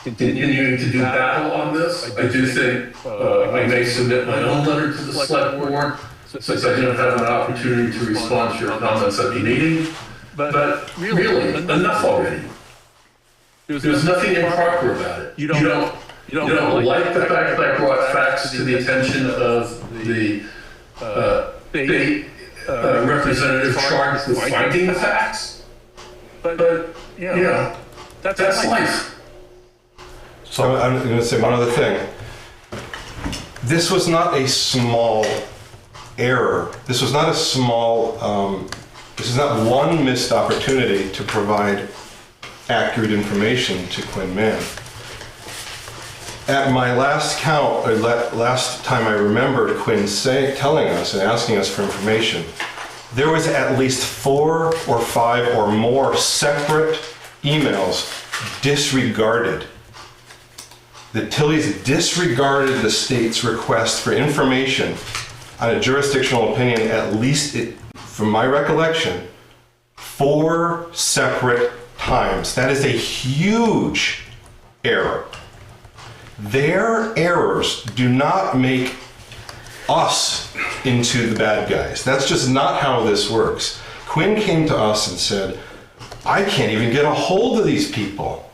continuing to do battle on this. I do think I may submit my own letter to the select board, since I didn't have an opportunity to respond to your comments at the meeting. But really, enough already. There's nothing improper about it. You don't like the fact that I brought facts to the attention of the state representative charged with finding the facts. But you know, that's life. So I'm going to say one other thing. This was not a small error. This was not a small, this is not one missed opportunity to provide accurate information to Quinn Mann. At my last count, or last time I remembered Quinn telling us and asking us for information, there was at least 4 or 5 or more separate emails disregarded. The Tillys disregarded the state's request for information on a jurisdictional opinion, at least from my recollection, 4 separate times. That is a huge error. Their errors do not make us into the bad guys. That's just not how this works. Quinn came to us and said, I can't even get a hold of these people.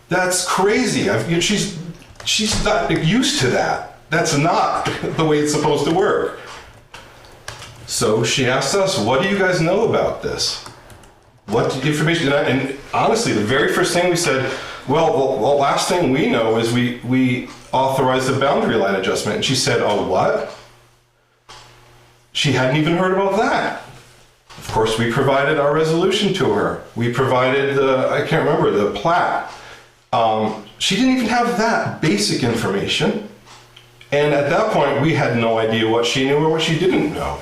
That's crazy. She's not used to that. That's not the way it's supposed to work. So she asked us, what do you guys know about this? What information? And honestly, the very first thing we said, well, the last thing we know is we authorized the boundary line adjustment. And she said, oh, what? She hadn't even heard about that. Of course, we provided our resolution to her. We provided I can't remember, the plat. She didn't even have that basic information. And at that point, we had no idea what she knew or what she didn't know.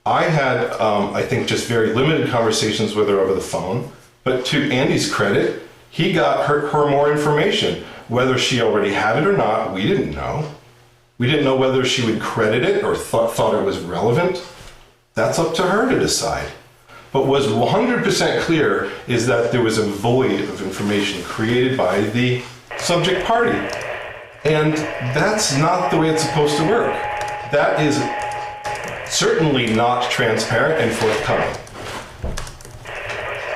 I had, I think, just very limited conversations with her over the phone. But to Andy's credit, he got her more information. Whether she already had it or not, we didn't know. We didn't know whether she would credit it or thought it was relevant. That's up to her to decide. But what's 100% clear is that there was a void of information created by the subject party. And that's not the way it's supposed to work. That is certainly not transparent and forthcoming.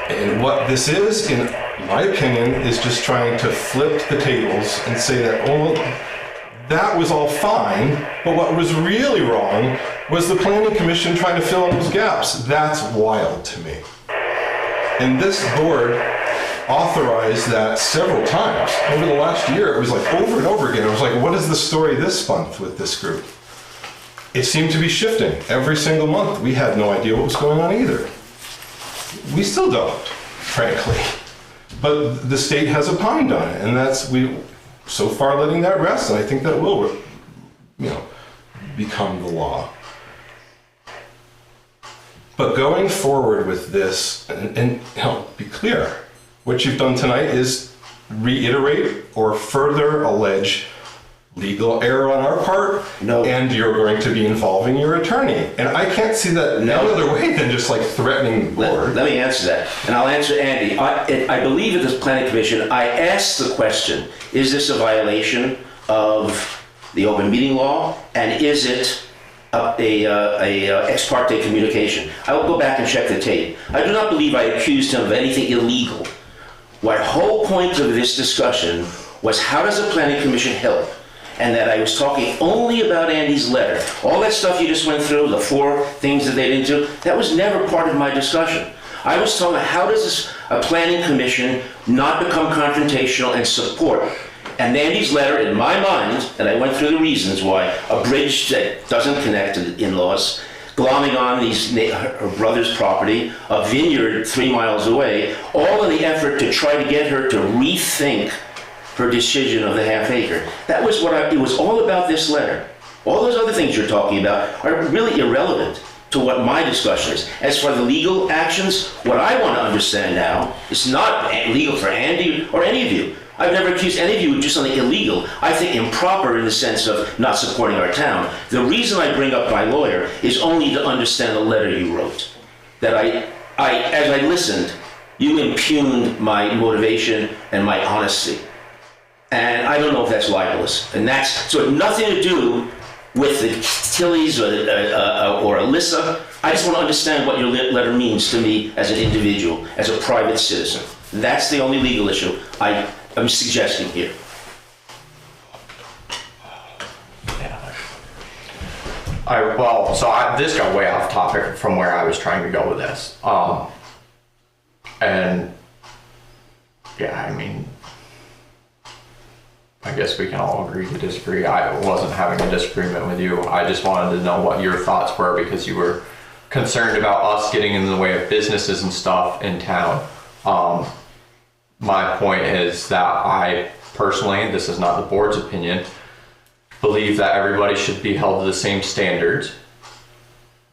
And what this is, in my opinion, is just trying to flip the tables and say that, oh, that was all fine, but what was really wrong was the Planning Commission trying to fill in those gaps. That's wild to me. And this board authorized that several times over the last year. It was like over and over again. It was like, what is the story this month with this group? It seemed to be shifting every single month. We had no idea what was going on either. We still don't, frankly. But the state has opined on it, and we so far letting that rest, and I think that will, become the law. But going forward with this, and be clear, what you've done tonight is reiterate or further allege legal error on our part, No. and you're going to be involving your attorney. And I can't see that no other way than just like threatening the board. Let me answer that, and I'll answer Andy. I believe at the Planning Commission, I asked the question, is this a violation of the open meeting law, and is it a ex parte communication? I will go back and check the tape. I do not believe I accused him of anything illegal. My whole point of this discussion was, how does the Planning Commission help? And that I was talking only about Andy's letter. All that stuff you just went through, the 4 things that they didn't do, that was never part of my discussion. I was talking about, how does a Planning Commission not become confrontational and support? And Andy's letter, in my mind, and I went through the reasons why, a bridge that doesn't connect to the in-laws, glomming on her brother's property, a vineyard 3 miles away, all in the effort to try to get her to rethink her decision of the half acre. That was it was all about this letter. All those other things you're talking about are really irrelevant to what my discussion is. As for the legal actions, what I want to understand now is not legal for Andy or any of you. I've never accused any of you of doing something illegal. I think improper in the sense of not supporting our town. The reason I bring up my lawyer is only to understand the letter you wrote. That as I listened, you impugned my motivation and my honesty. And I don't know if that's libelous. And so it had nothing to do with the Tillys or Alyssa. I just want to understand what your letter means to me as an individual, as a private citizen. That's the only legal issue I'm suggesting here. This got way off topic from where I was trying to go with this. And yeah, I mean, I guess we can all agree to disagree. I wasn't having a disagreement with you. I just wanted to know what your thoughts were because you were concerned about us getting in the way of businesses and stuff in town. My point is that I personally, this is not the board's opinion, believe that everybody should be held to the same standards,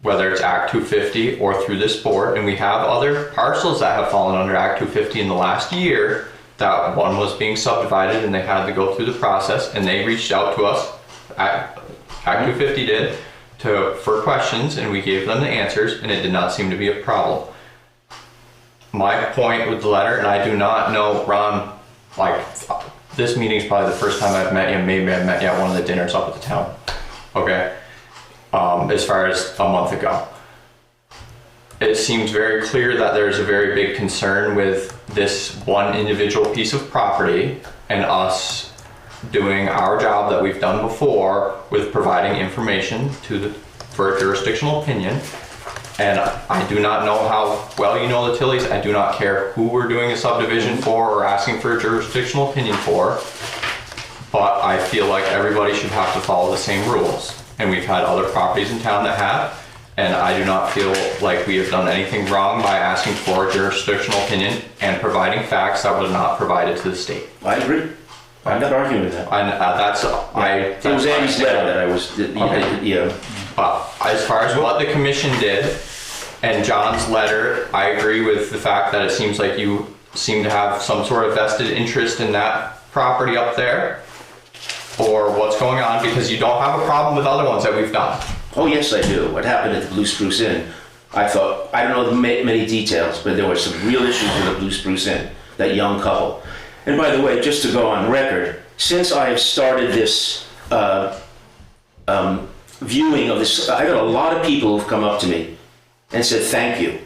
whether it's Act 250 or through this board. And we have other parcels that have fallen under Act 250 in the last year. That one was being subdivided and they had to go through the process, and they reached out to us, Act 250 did, for questions, and we gave them the answers, and it did not seem to be a problem. My point with the letter, and I do not know, Ron, like, this meeting's probably the first time I've met you, maybe I've met you at one of the dinners up at the town, okay? As far as a month ago. It seems very clear that there's a very big concern with this one individual piece of property and us doing our job that we've done before with providing information for a jurisdictional opinion. And I do not know how well you know the Tillys. I do not care who we're doing a subdivision for or asking for a jurisdictional opinion for, but I feel like everybody should have to follow the same rules. And we've had other properties in town that have. And I do not feel like we have done anything wrong by asking for a jurisdictional opinion and providing facts that were not provided to the state. I agree. I'm not arguing with that. And It was Andy's letter that I was, yeah. As far as what the commission did and John's letter, I agree with the fact that it seems like you seem to have some sort of vested interest in that property up there or what's going on, because you don't have a problem with other ones that we've done. Oh, yes, I do. What happened at the Blue Spruce Inn, I thought, I don't know many details, but there were some real issues with the Blue Spruce Inn, that young couple. And by the way, just to go on record, since I have started this viewing of this, I got a lot of people who've come up to me and said thank you.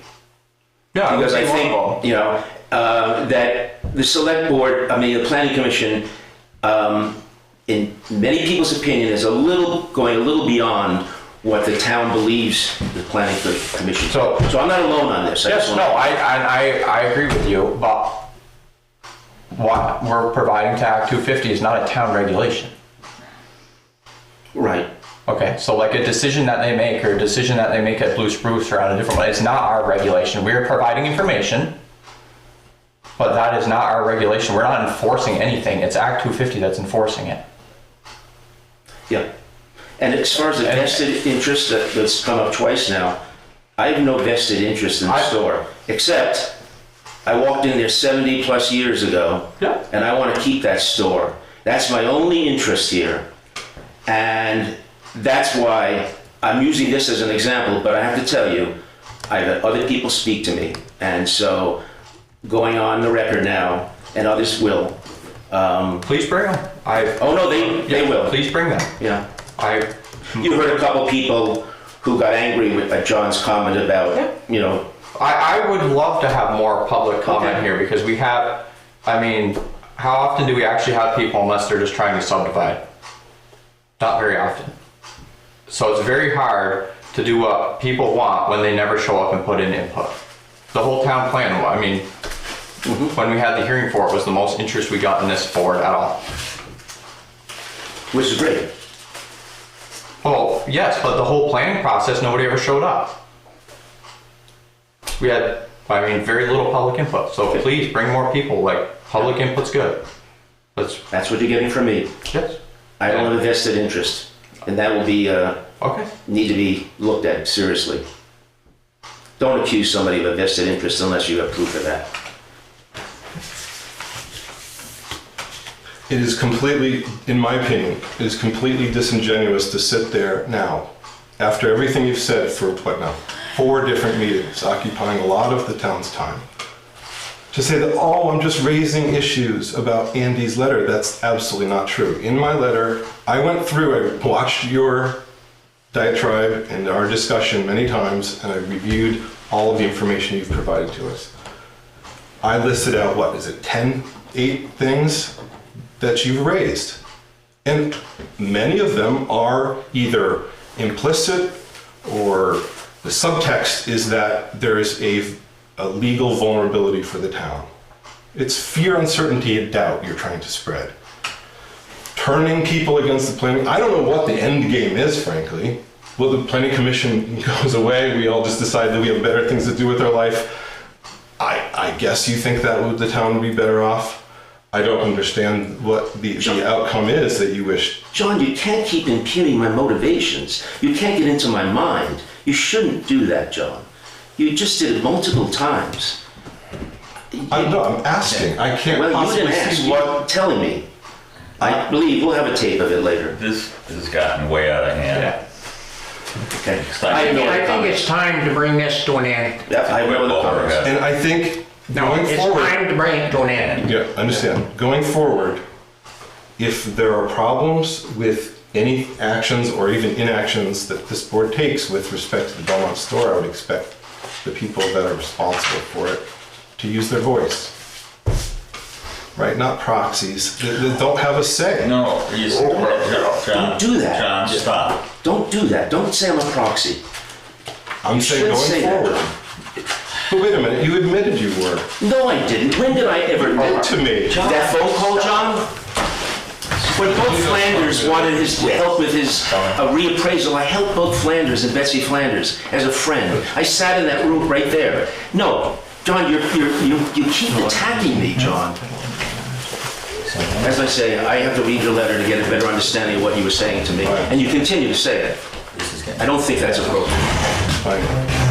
Yeah, because I think, you know, that the select board, the planning commission, in many people's opinion, is going a little beyond what the town believes the planning commission. So I'm not alone on this. I agree with you, but what we're providing to Act 250 is not a town regulation. Right. Okay, so like a decision that they make or a decision that they make at Blue Spruce or on a different one, it's not our regulation. We're providing information, but that is not our regulation. We're not enforcing anything. It's Act 250 that's enforcing it. Yeah. And as far as the vested interest that's come up twice now, I have no vested interest in the store, except I walked in there 70 plus years ago, yeah, and I want to keep that store. That's my only interest here. And that's why I'm using this as an example, but I have to tell you, I've had other people speak to me. And so going on the record now, and others will. Please bring them. They will. Please bring them. Yeah. You heard a couple people who got angry at John's comment about, you know. I would love to have more public comment here because we have, how often do we actually have people unless they're just trying to subdivide? Not very often. So it's very hard to do what people want when they never show up and put in input. The whole town plan, when we had the hearing for it, was the most interest we got in this board at all. Which is great. Well, yes, but the whole planning process, nobody ever showed up. We had, very little public input. So please bring more people. Like, public input's good. That's what you're getting from me. Yes. I don't have a vested interest, and that will be need to be looked at seriously. Don't accuse somebody of a vested interest unless you have proof of that. It is completely, in my opinion, it is completely disingenuous to sit there now, after everything you've said for, 4 different meetings, occupying a lot of the town's time, to say that, I'm just raising issues about Andy's letter. That's absolutely not true. In my letter, I went through, I watched your diatribe and our discussion many times, and I reviewed all of the information you've provided to us. I listed out, 8 things that you've raised. And many of them are either implicit or the subtext is that there is a legal vulnerability for the town. It's fear, uncertainty, and doubt you're trying to spread. Turning people against the planning, I don't know what the end game is, frankly. Well, the planning commission goes away, we all just decide that we have better things to do with our life. I guess you think that the town would be better off. I don't understand what the outcome is that you wish. John, you can't keep impugning my motivations. You can't get into my mind. You shouldn't do that, John. You just did it multiple times. I'm asking. I can't Well, you possibly didn't ask. see You're what. telling me. I believe we'll have a tape of it later. This has gotten way out of hand. Okay. It's like- I have no other I think comment. it's time to bring this to an end. Yeah, I have no other comments. And I think No, going it's forward. time to bring it to an end. Yeah, understand. Going forward, if there are problems with any actions or even inactions that this board takes with respect to the Belmont store, I would expect the people that are responsible for it to use their voice. Right? Not proxies that don't have a say. No, John, Don't do that. John, stop. Don't do that. Don't say I'm a proxy. I'm You saying should going say that. forward. But wait a minute, you admitted you were. No, I didn't. When did I ever admit To me. that phone call, John? When Bob Flanders wanted his help with his reappraisal, I helped Bob Flanders and Betsy Flanders as a friend. I sat in that room right there. No, John, you keep attacking me, John. As I say, I have to read your letter to get a better understanding of what you were saying to me, and you continue to say it. I don't think that's appropriate. Fine.